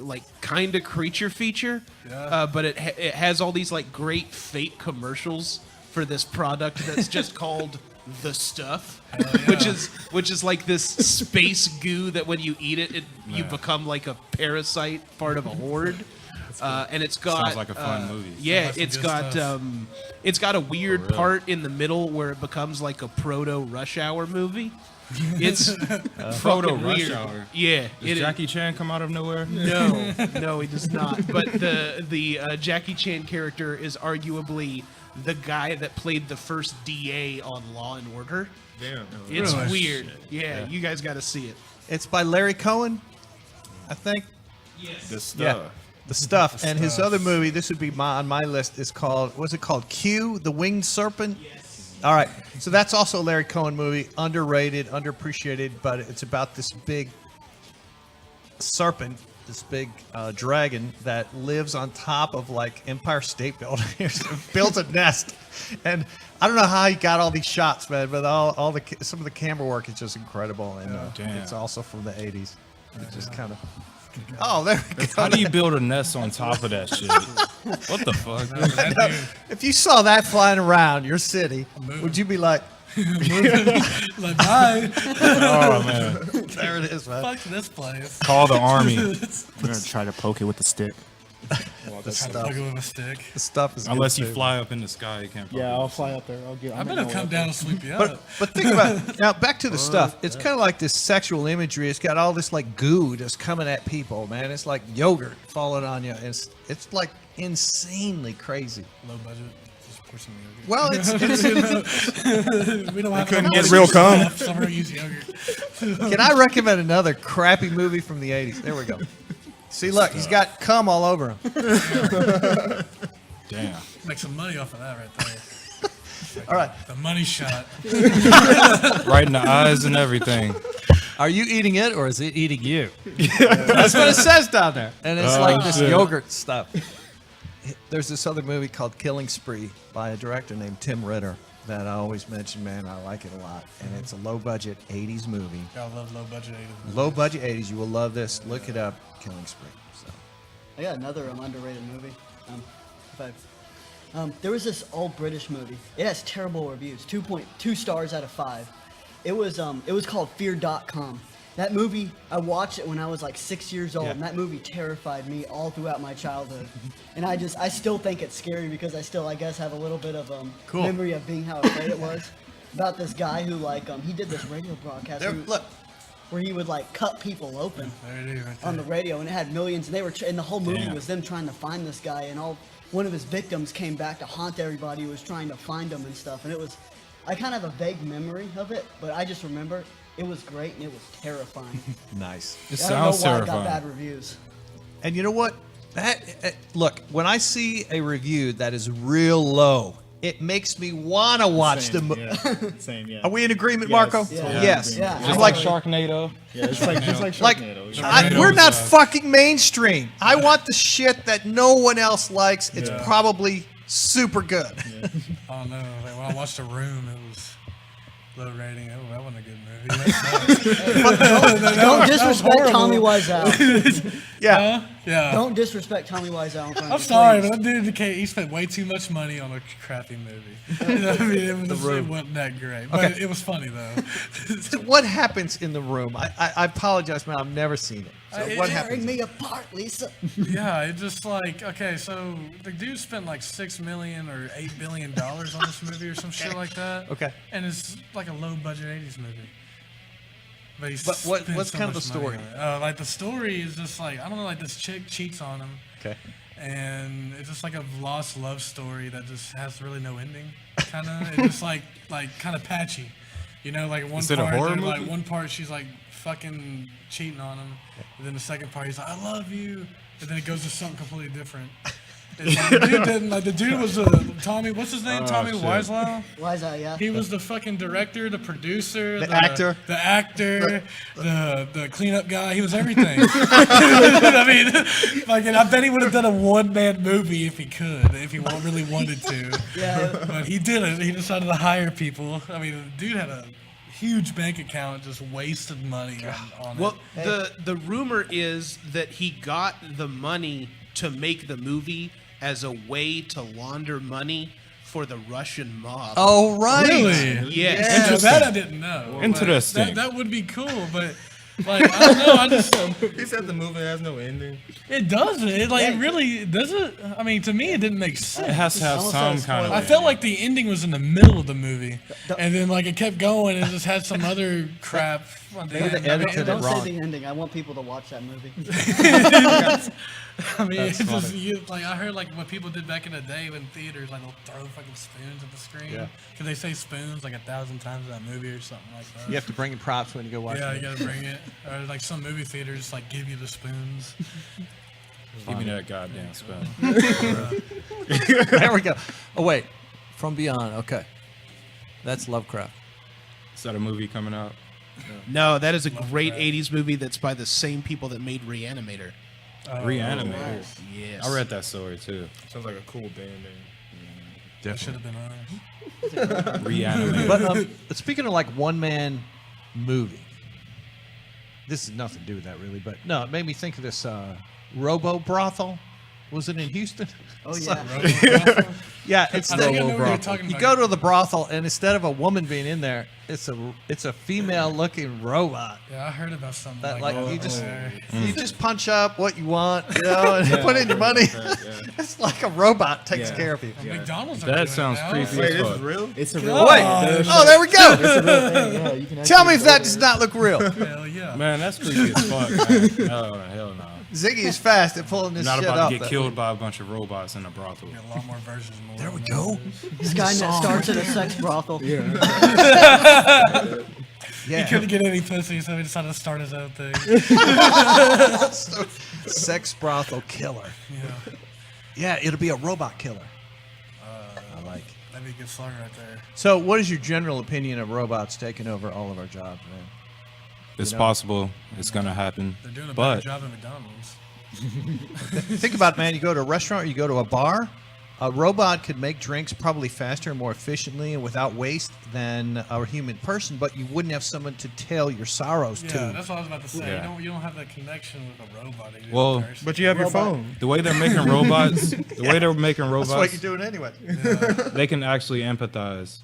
Speaker 7: like kind of creature feature.
Speaker 2: Yeah.
Speaker 7: But it has all these like great fake commercials for this product that's just called the stuff, which is like this space goo that when you eat it, you become like a parasite, part of a horde. And it's got
Speaker 3: sounds like a fun movie.
Speaker 7: Yeah, it's got a weird part in the middle where it becomes like a proto Rush Hour movie. It's
Speaker 3: Proto
Speaker 7: fucking
Speaker 3: Rush
Speaker 7: weird.
Speaker 3: Hour.
Speaker 7: Yeah,
Speaker 3: Does Jackie Chan come out of nowhere?
Speaker 7: No, he does not. But the Jackie Chan character is arguably the guy that played the first DA on Law and Order.
Speaker 5: Damn.
Speaker 7: It's
Speaker 1: Really?
Speaker 7: weird. Yeah, you guys got to see it.
Speaker 1: It's by Larry Cohen, I think.
Speaker 7: Yes.
Speaker 5: The stuff.
Speaker 1: Yeah, The Stuff.
Speaker 5: The
Speaker 1: And his
Speaker 5: Stuff.
Speaker 1: other movie, this would be on my list, is called, what's it called? Q, The Winged Serpent? All right. So that's also a Larry Cohen movie, underrated, underappreciated, but it's about this big serpent, this big dragon that lives on top of like Empire State Building. Builds a nest. And I don't know how he got all these shots, man, but some of the camera work is just incredible. And it's also from the 80s. It just kind of... Oh, there we go.
Speaker 3: How do you build a nest on top of that shit? What the fuck?
Speaker 1: I know. If you saw that flying around your city, would you be like,
Speaker 2: Like, bye.
Speaker 3: Oh, man.
Speaker 1: There it is, man.
Speaker 2: Fuck this place.
Speaker 3: Call the army.
Speaker 4: I'm gonna try to poke it with the stick.
Speaker 1: The stuff.
Speaker 2: Poke it with a stick.
Speaker 1: The stuff is
Speaker 3: Unless
Speaker 1: good
Speaker 3: you
Speaker 1: too.
Speaker 3: fly up in the sky, you can't.
Speaker 4: Yeah, I'll fly up there.
Speaker 2: I better come down and sweep you up.
Speaker 1: But think about it. Now back to the stuff. It's kind of like this sexual imagery. It's got all this like goo just coming at people, man. It's like yogurt falling on you. It's like insanely crazy.
Speaker 2: Low budget. Just pour some yogurt.
Speaker 1: Well, it's
Speaker 2: we don't have
Speaker 5: couldn't
Speaker 2: enough
Speaker 5: get real cum.
Speaker 2: stuff, so we're gonna use yogurt.
Speaker 1: Can I recommend another crappy movie from the 80s? There we go. See, look, he's got cum all over him.
Speaker 3: Damn.
Speaker 2: Make some money off of that right there.
Speaker 1: All right.
Speaker 2: The money shot.
Speaker 3: Right in the eyes and everything.
Speaker 1: Are you eating it or is it eating you? That's what it says down there. And it's like this yogurt stuff. There's this other movie called Killing Spree by a director named Tim Ritter that I always mention, man. I like it a lot. And it's a low-budget 80s movie.
Speaker 2: I love low budget 80s.
Speaker 1: Low-budget 80s. You will love this. Look it up. Killing Spree. So.
Speaker 6: I got another underrated movie. There was this old British movie. It has terrible reviews. 2.2 stars out of 5. It was called Fear.com. That movie, I watched it when I was like 6 years old, and that movie terrified me all throughout my childhood. And I still think it's scary because I still, I guess, have a little bit of memory of being how afraid it was. About this guy who he did this radio broadcast where he would like cut people open on the radio, and it had millions, and and the whole movie was them trying to find this guy, and one of his victims came back to haunt everybody who was trying to find him and stuff. And I kind of have a vague memory of it, but I just remember it was great and it was terrifying.
Speaker 1: Nice.
Speaker 3: It
Speaker 6: I don't know
Speaker 3: sounds
Speaker 6: why
Speaker 3: terrifying.
Speaker 6: it got bad reviews.
Speaker 1: And you know what? Look, when I see a review that is real low, it makes me want to watch the movie.
Speaker 4: Same, yeah.
Speaker 1: Are we in agreement, Marco? Yes.
Speaker 6: Yeah.
Speaker 3: Just like Sharknado.
Speaker 4: Yeah, it's like Sharknado.
Speaker 1: We're not fucking mainstream. I want the shit that no one else likes. It's probably super good.
Speaker 2: Oh no! Like, when I watched The Room, it was low rating. Oh, that wasn't a good movie.
Speaker 6: Don't disrespect Tommy Wiseau.
Speaker 1: Yeah.
Speaker 2: Yeah.
Speaker 6: Don't disrespect Tommy Wiseau in front of
Speaker 2: I'm
Speaker 6: me,
Speaker 2: sorry,
Speaker 6: please.
Speaker 2: but that dude, he spent way too much money on a crappy movie. I mean, it wasn't that great, but it was funny though.
Speaker 1: So what happens in The Room? I apologize, man. I've never seen it. So what happens?
Speaker 6: Tearing me apart, Lisa.
Speaker 2: Yeah, it just like, okay, so the dude spent like $6 million or $8 billion on this movie or some shit like that.
Speaker 1: Okay.
Speaker 2: And it's like a low budget 80s movie. But
Speaker 1: what's kind of the story?
Speaker 2: Like the story is just like, I don't know, like this chick cheats on him.
Speaker 1: Okay.
Speaker 2: And it's just like a lost love story that just has really no ending. Kind of, it's just like kind of patchy. You know, like one
Speaker 3: Is it a
Speaker 2: part,
Speaker 3: horror
Speaker 2: like
Speaker 3: movie?
Speaker 2: one part she's like fucking cheating on him, and then the second part he's like, I love you, and then it goes to something completely different. And the dude was Tommy. What's his name? Tommy
Speaker 3: shit.
Speaker 2: Wiseau.
Speaker 6: Wiseau, yeah.
Speaker 2: He was the fucking director, the producer,
Speaker 1: The
Speaker 2: actor, the cleanup guy. He was everything. I mean, fucking, I bet he would have done a one-man movie if he could, if he really wanted to.
Speaker 6: Yeah.
Speaker 2: But he didn't. He decided to hire people. I mean, the dude had a huge bank account, just wasted money on
Speaker 7: Well,
Speaker 2: it.
Speaker 7: the rumor is that he got the money to make the movie as a way to launder money for the Russian mob.
Speaker 1: Oh, right.
Speaker 2: Really?
Speaker 7: Yes.
Speaker 2: So that I didn't know.
Speaker 3: Interesting.
Speaker 2: That would be cool, but like I don't know. I just
Speaker 5: He said the movie has no ending.
Speaker 2: it doesn't. It like it really doesn't. I mean, to me, it didn't make sense.
Speaker 3: It has to have some kind of.
Speaker 2: I felt like the ending was in the middle of the movie, and then like it kept going and just had some other crap. On the end.
Speaker 6: Don't say the ending. I want people to watch that movie.
Speaker 2: I mean, it's just like I heard like what people did back in the day in theaters, like they'll throw fucking spoons at the screen.
Speaker 1: Yeah.
Speaker 2: Cause they say spoons like 1,000 times in that movie or something like that.
Speaker 1: You have to bring in props when you go watch
Speaker 2: Yeah,
Speaker 1: it.
Speaker 2: you gotta bring it. Or like some movie theaters like give you the spoons.
Speaker 3: Give me that goddamn spoon.
Speaker 1: There we go. Oh wait, From Beyond. Okay, that's Lovecraft.
Speaker 3: Is that a movie coming out?
Speaker 7: No, that is a great 80s movie that's by the same people that made Reanimator.
Speaker 3: Reanimator.
Speaker 7: Yes.
Speaker 3: I read that story too.
Speaker 5: Sounds like a cool band name.
Speaker 2: That should have been ours.
Speaker 3: Reanimator.
Speaker 1: But speaking of like one-man movie, this has nothing to do with that really, but no, it made me think of this Robo Brothel. Was it in Houston?
Speaker 6: Oh yeah.
Speaker 1: Yeah, it's
Speaker 2: I think I know
Speaker 1: the
Speaker 2: what you're talking
Speaker 1: you
Speaker 2: about.
Speaker 1: go to the brothel and instead of a woman being in there, it's a female-looking robot.
Speaker 2: Yeah, I heard about something
Speaker 1: That
Speaker 2: like
Speaker 1: like
Speaker 2: that.
Speaker 1: you just punch up what you want, you know, and put in your money. It's like a robot takes care of you.
Speaker 2: McDonald's are
Speaker 3: That
Speaker 2: doing
Speaker 3: sounds
Speaker 2: it now.
Speaker 3: creepy
Speaker 5: Wait,
Speaker 3: as
Speaker 5: this
Speaker 3: fuck.
Speaker 5: is real?
Speaker 4: It's a real.
Speaker 1: Wait. Oh, there we go.
Speaker 4: It's a real thing. Yeah, you can
Speaker 1: Tell me
Speaker 4: actually
Speaker 1: if that
Speaker 4: go
Speaker 1: does
Speaker 4: there.
Speaker 1: not look real.
Speaker 2: Hell yeah.
Speaker 3: Man, that's creepy as fuck. Man. Oh, hell no.
Speaker 1: Ziggy is fast at pulling this
Speaker 3: Not
Speaker 1: shit
Speaker 3: about
Speaker 1: up.
Speaker 3: to get killed by a bunch of robots in a brothel.
Speaker 2: A lot more versions.
Speaker 1: There we go.
Speaker 6: Skynet starts at a sex brothel.
Speaker 2: He couldn't get any pussy, so he decided to start his own thing.
Speaker 1: Sex brothel killer.
Speaker 2: Yeah.
Speaker 1: Yeah, it'll be a robot killer. I like.
Speaker 2: That'd be a good song right there.
Speaker 1: So, what is your general opinion of robots taking over all of our jobs, man?
Speaker 3: It's possible. It's gonna happen.
Speaker 2: They're doing a
Speaker 3: but
Speaker 2: better job at McDonald's.
Speaker 1: Think about it, man. You go to a restaurant or you go to a bar, a robot could make drinks probably faster and more efficiently and without waste than a human person, but you wouldn't have someone to tell your sorrows
Speaker 2: Yeah,
Speaker 1: to.
Speaker 2: that's what I was about to say.
Speaker 3: Yeah.
Speaker 2: You don't have that connection with a robot. You do
Speaker 3: Well,
Speaker 2: in person.
Speaker 5: But you have your phone.
Speaker 3: the way they're making robots,
Speaker 1: That's what you're doing anyway.
Speaker 3: they can actually empathize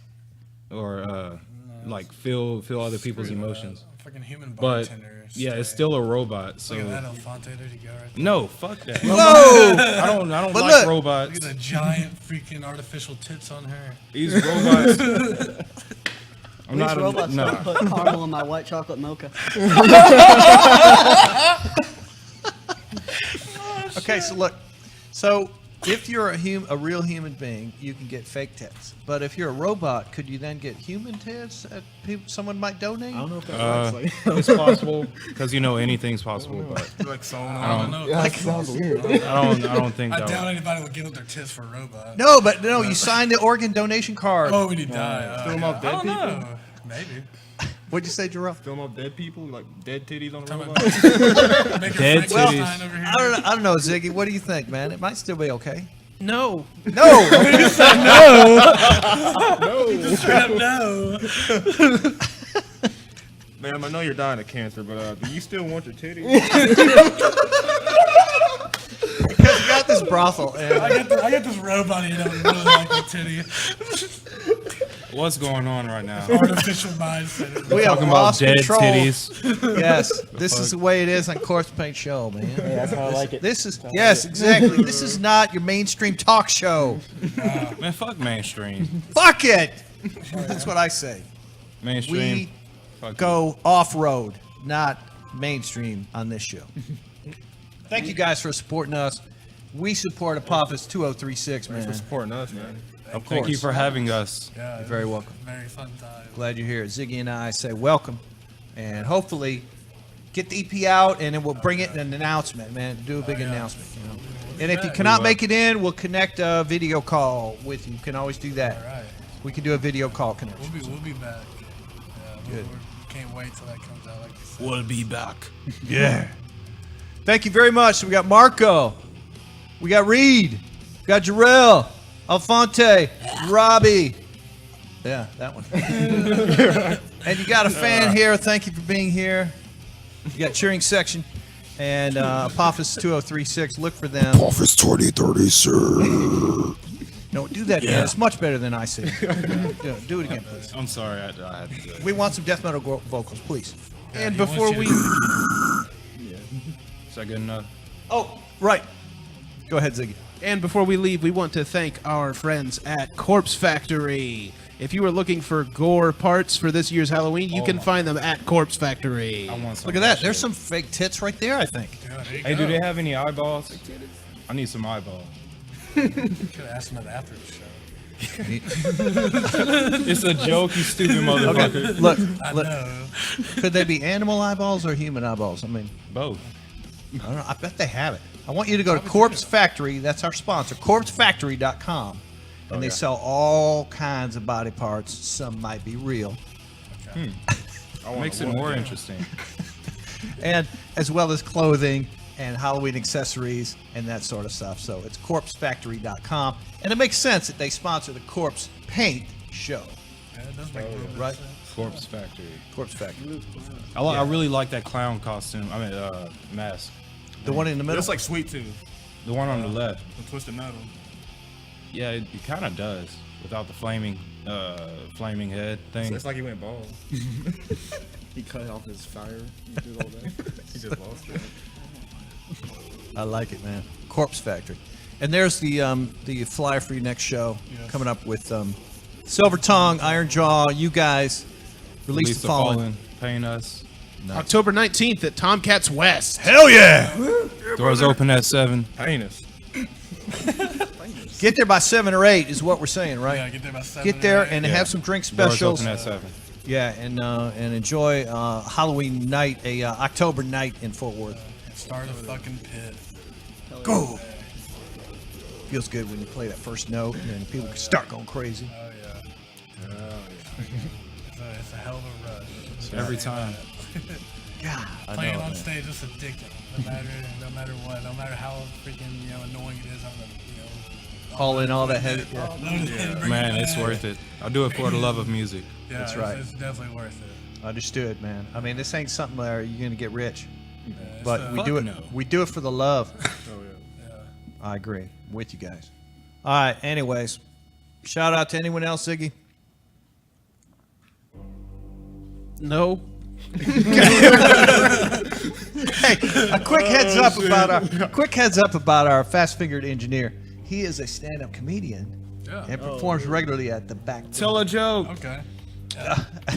Speaker 3: or like feel other people's emotions.
Speaker 2: Fucking human
Speaker 3: But
Speaker 2: bartender.
Speaker 3: yeah, it's still a robot. So
Speaker 2: Look at that Elefante. There you go. Right there.
Speaker 3: no, fuck that.
Speaker 1: Whoa!
Speaker 3: I don't
Speaker 1: But
Speaker 3: like
Speaker 1: look.
Speaker 3: robots.
Speaker 2: Look at the giant freaking artificial tits on her.
Speaker 3: These robots. I'm
Speaker 6: These
Speaker 3: not
Speaker 6: robots
Speaker 3: no.
Speaker 6: don't put caramel in my white chocolate mocha.
Speaker 1: Okay, so look. So, if you're a real human being, you can get fake tits. But if you're a robot, could you then get human tits that someone might donate?
Speaker 4: I don't know if that works. Like,
Speaker 3: It's possible because anything's possible, but
Speaker 5: Like sewn
Speaker 2: I don't
Speaker 5: on.
Speaker 2: know.
Speaker 4: yeah, that sounds weird.
Speaker 3: I don't think
Speaker 2: I
Speaker 3: that.
Speaker 2: doubt anybody would give up their tits for a robot.
Speaker 1: No, but no, you signed the organ donation card.
Speaker 2: Oh, when you die.
Speaker 5: Film off
Speaker 2: I
Speaker 5: dead
Speaker 2: don't
Speaker 5: people?
Speaker 2: know. Maybe.
Speaker 1: What'd you say, Jerome?
Speaker 5: Film up dead people, like dead titties on a
Speaker 2: Talking
Speaker 5: robot.
Speaker 2: about Make a
Speaker 3: Dead
Speaker 2: Frankenstein
Speaker 3: titties.
Speaker 2: over here.
Speaker 1: I don't know, Ziggy. What do you think, man? It might still be okay.
Speaker 7: No.
Speaker 1: No.
Speaker 2: Straight up no.
Speaker 5: Ma'am, I know you're dying of cancer, but do you still want your titties?
Speaker 1: Because you got this brothel. And
Speaker 2: I got this robot here that would really like the titty.
Speaker 3: What's going on right now?
Speaker 2: Artificial mindset.
Speaker 1: we have
Speaker 3: Talking about
Speaker 1: lost
Speaker 3: dead
Speaker 1: control.
Speaker 3: titties.
Speaker 1: Yes, this is the way it is on Corpsepaint Show, man.
Speaker 4: Yeah, that's how I like it.
Speaker 1: This is exactly. This is not your mainstream talk show.
Speaker 3: Man, fuck mainstream.
Speaker 1: Fuck it. That's what I say.
Speaker 3: Mainstream.
Speaker 1: We
Speaker 3: Fuck
Speaker 1: go off road, not mainstream on this show. Thank you guys for supporting us. We support Apophis 2036,
Speaker 5: Thanks for
Speaker 1: man.
Speaker 5: supporting us, man.
Speaker 1: Of course.
Speaker 3: Thank you for having us.
Speaker 2: Yeah,
Speaker 1: You're very welcome.
Speaker 2: Very fun time.
Speaker 1: Glad you're here. Ziggy and I say welcome, and hopefully get the EP out, and then we'll bring it in an announcement, man. Do a big announcement, you know. And if you cannot make it in, we'll connect a video call with you. You can always do that.
Speaker 2: All right.
Speaker 1: We can do a video call connection.
Speaker 2: We'll be back. Yeah,
Speaker 1: Good.
Speaker 2: We can't wait till that comes out. Like you said.
Speaker 3: We'll be back.
Speaker 1: Yeah. Thank you very much. So we got Marco, we got Reed, we got Jarrell, Alfonte, Robbie. Yeah, that one. And you got a fan here. Thank you for being here. You got cheering section and Apophis 2036. Look for them.
Speaker 8: Office 2036.
Speaker 1: No, do that again. It's much better than I said. Do it again, please.
Speaker 3: I'm sorry, I had to do it.
Speaker 1: We want some death metal vocals, please.
Speaker 7: And before we...
Speaker 3: Is that good enough?
Speaker 1: Oh, right. Go ahead, Ziggy.
Speaker 7: And before we leave, we want to thank our friends at Corpse Factory. If you are looking for gore parts for this year's Halloween, you can find them at Corpse Factory.
Speaker 1: Look at that. There's some fake tits right there, I think.
Speaker 3: Hey, do they have any eyeballs? I need some eyeballs.
Speaker 2: Could have asked him after the show.
Speaker 3: It's a joke, you stupid motherfucker.
Speaker 1: Okay, look.
Speaker 2: I know.
Speaker 1: Could they be animal eyeballs or human eyeballs? I mean,
Speaker 3: both.
Speaker 1: I don't know. I bet they have it. I want you to go to Corpse Factory. That's our sponsor, corpsefactory.com. And they sell all kinds of body parts. Some might be real.
Speaker 3: Makes it more interesting.
Speaker 1: And as well as clothing and Halloween accessories and that sort of stuff. So it's corpsefactory.com. And it makes sense that they sponsor the Corpse Paint show.
Speaker 2: Yeah, it does make a little bit of
Speaker 1: Right?
Speaker 2: sense.
Speaker 3: Corpse Factory.
Speaker 1: Corpse Factory.
Speaker 3: I really like that clown costume. I mean, mask.
Speaker 1: The one in the middle?
Speaker 5: It's like Sweet Tooth.
Speaker 3: The one on the left.
Speaker 5: The Twisted Metal.
Speaker 3: Yeah, it kind of does without the flaming head thing.
Speaker 5: So it's like he went bald.
Speaker 4: He cut off his fire. He did all that.
Speaker 5: He just lost it.
Speaker 1: I like it, man. Corpse Factory. And there's the flyer for your next show coming up with Silver Tongue, Iron Jaw, you guys. Release the Fallen.
Speaker 3: Paint Us.
Speaker 1: Nice.
Speaker 7: October 19th at Tomcats West.
Speaker 1: Hell yeah!
Speaker 3: Doors open at 7.
Speaker 5: Paint Us.
Speaker 1: Get there by 7 or 8 is what we're saying, right?
Speaker 2: Yeah, get there by 7
Speaker 1: Get there
Speaker 2: or 8.
Speaker 1: and have some drink
Speaker 3: Doors
Speaker 1: specials.
Speaker 3: open at 7.
Speaker 1: Yeah, and enjoy Halloween night, October night in Fort Worth.
Speaker 2: Start a fucking pit.
Speaker 1: Go! Feels good when you play that first note and then people can start going crazy.
Speaker 2: Oh yeah. It's a hell of a rush.
Speaker 3: Every time.
Speaker 1: God, I
Speaker 2: Playing
Speaker 1: know,
Speaker 2: on
Speaker 1: man.
Speaker 2: stage is addicting. No matter what, no matter how freaking annoying it is on the
Speaker 1: Haul in all that heavy.
Speaker 3: Man, it's worth it. I'll do it for the love of music.
Speaker 2: Yeah,
Speaker 1: That's right.
Speaker 2: It's definitely worth it.
Speaker 1: Understood, man. I mean, this ain't something where you're gonna get rich,
Speaker 2: it's
Speaker 1: but we do it.
Speaker 3: no.
Speaker 1: We do it for the love.
Speaker 5: Oh yeah.
Speaker 1: I agree I'm with you guys. All right. Anyways, shout out to anyone else, Ziggy.
Speaker 7: No.
Speaker 1: Hey, a quick heads up about our fast-fingered engineer. He is a stand-up comedian and performs regularly at the back.
Speaker 3: Tell a joke.
Speaker 2: Okay.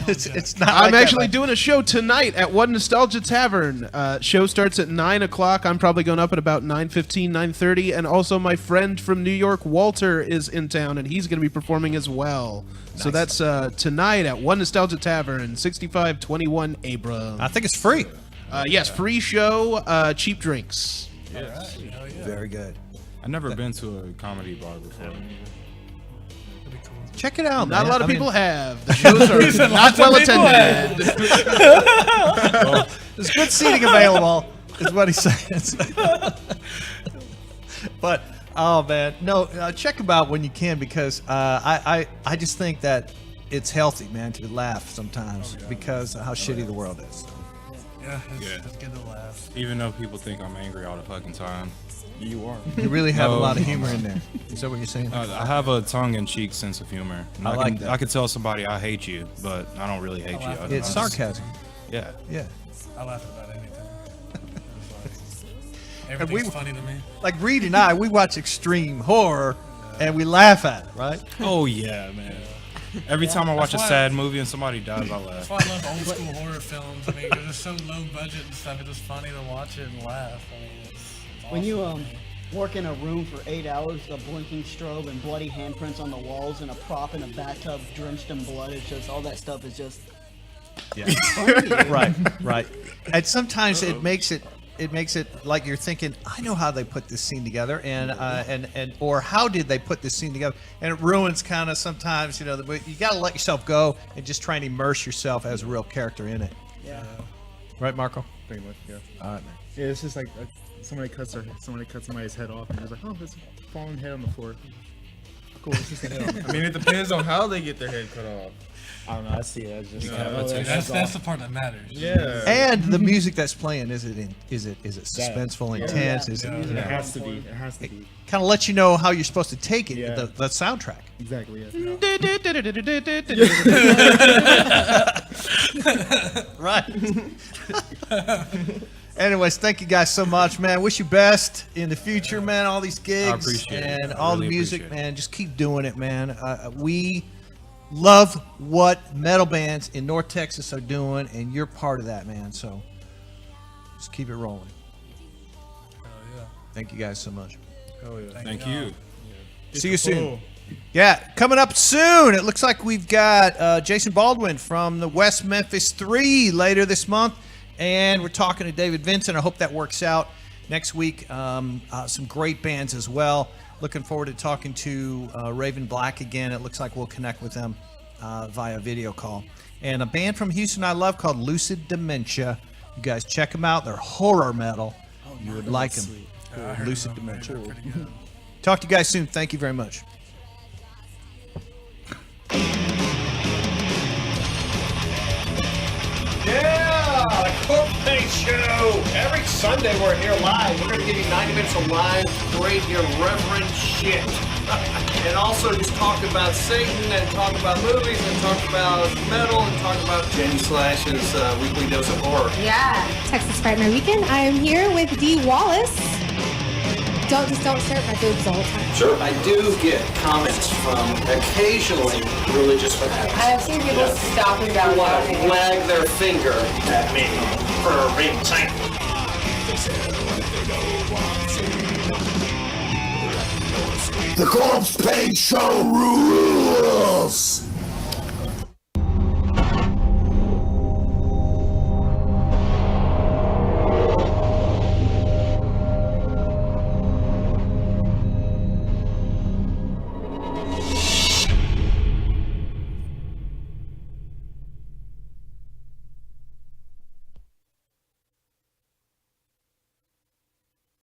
Speaker 1: It's not.
Speaker 7: I'm
Speaker 1: like that,
Speaker 7: actually
Speaker 1: but-
Speaker 7: doing a show tonight at One Nostalgia Tavern. Show starts at 9 o'clock. I'm probably going up at about 9:15, 9:30. And also my friend from New York, Walter, is in town, and he's going to be performing as well. So that's tonight at One Nostalgia Tavern, 6521 Abram.
Speaker 1: I think it's free.
Speaker 7: Yes, free show, cheap drinks.
Speaker 5: Yes.
Speaker 1: Very good.
Speaker 3: I've never been to a comedy bar before.
Speaker 1: Check it out.
Speaker 7: Not
Speaker 1: man.
Speaker 7: a lot of
Speaker 1: I mean,
Speaker 7: people have. The shows are not well attended.
Speaker 1: Well, there's good seating available, is what he says. But oh man, no, check them out when you can because I just think that it's healthy, man, to laugh sometimes because of how shitty the world is.
Speaker 2: Yeah, it's good to laugh.
Speaker 3: Even though people think I'm angry all the fucking time.
Speaker 5: You are.
Speaker 1: You really have a
Speaker 3: No.
Speaker 1: lot of humor in there. Is that what you're saying?
Speaker 3: I have a tongue-in-cheek sense of humor. And
Speaker 1: I like that.
Speaker 3: I could tell somebody I hate you, but I don't really hate you.
Speaker 1: It's sarcasm.
Speaker 3: Yeah.
Speaker 1: Yeah.
Speaker 2: I laugh about anything.
Speaker 1: And
Speaker 2: Everything's funny to me.
Speaker 1: Like Reed and I, we watch extreme horror and we laugh at it, right?
Speaker 3: Oh yeah, man. Every time I watch a
Speaker 2: That's why-
Speaker 3: sad movie and somebody dies, I
Speaker 2: That's
Speaker 3: laugh.
Speaker 2: why I love old school horror films. I mean, 'cause it's so low budget and stuff. It's just funny to watch it and laugh. I mean, it's
Speaker 6: When you work in a room for 8 hours, a blinking strobe and bloody handprints on the walls and a prop in a bathtub drenched in blood, it's just all that stuff is just
Speaker 1: Yeah. Right. And sometimes it makes it like you're thinking, I know how they put this scene together, and or how did they put this scene together, and it ruins kind of sometimes, but you got to let yourself go and just try and immerse yourself as a real character in it.
Speaker 6: Yeah.
Speaker 1: Right, Marco?
Speaker 4: Pretty much, yeah.
Speaker 1: All right, man.
Speaker 4: Yeah, it's just like somebody cuts somebody's head off, and it's like, oh, there's a fallen head on the floor. cool. It's just a hill.
Speaker 5: I mean, it depends on how they get their head cut off.
Speaker 4: I don't know. I see it as just.
Speaker 2: That's the part that matters.
Speaker 5: Yeah.
Speaker 1: And the music that's playing, is it suspenseful, intense? Is it?
Speaker 4: It has to be. It has to be.
Speaker 1: Kind of let you know how you're supposed to take it. The soundtrack.
Speaker 4: Exactly.
Speaker 1: Yeah. Right. Anyways, thank you guys so much, man. Wish you best in the future, man. All these gigs
Speaker 3: I appreciate it.
Speaker 1: and
Speaker 3: I
Speaker 1: all
Speaker 3: really
Speaker 1: the music,
Speaker 3: appreciate it.
Speaker 1: man. Just keep doing it, man. We love what metal bands in North Texas are doing, and you're part of that, man. So just keep it rolling.
Speaker 2: Hell yeah.
Speaker 1: Thank you guys so much.
Speaker 5: Hell yeah.
Speaker 3: Thank you.
Speaker 1: See you soon. Yeah, coming up soon. It looks like we've got Jason Baldwin from the West Memphis 3 later this month. And we're talking to David Vincent. I hope that works out next week. Some great bands as well. Looking forward to talking to Raven Black again. It looks like we'll connect with them via video call. And a band from Houston I love called Lucid Dementia. You guys check them out. They're horror metal. You would like them. Lucid Dementia. Talk to you guys soon. Thank you very much.
Speaker 16: Yeah, the Corpsepaint Show. Every Sunday we're here live. We're going to give you 90 minutes of live, great, irreverent shit. And also just talk about Satan and talk about movies and talk about metal and talk about Jenny Slash's weekly dose of horror.
Speaker 17: Yeah, Texas Frightmare Weekend. I am here with Dee Wallace. Don't stare at my boobs all the time.
Speaker 16: Sure. I do get comments from occasionally religious fanatics.
Speaker 17: I have seen people stopping down
Speaker 16: want to wag their finger at me for being Satan.
Speaker 18: The Corpsepaint Show rules!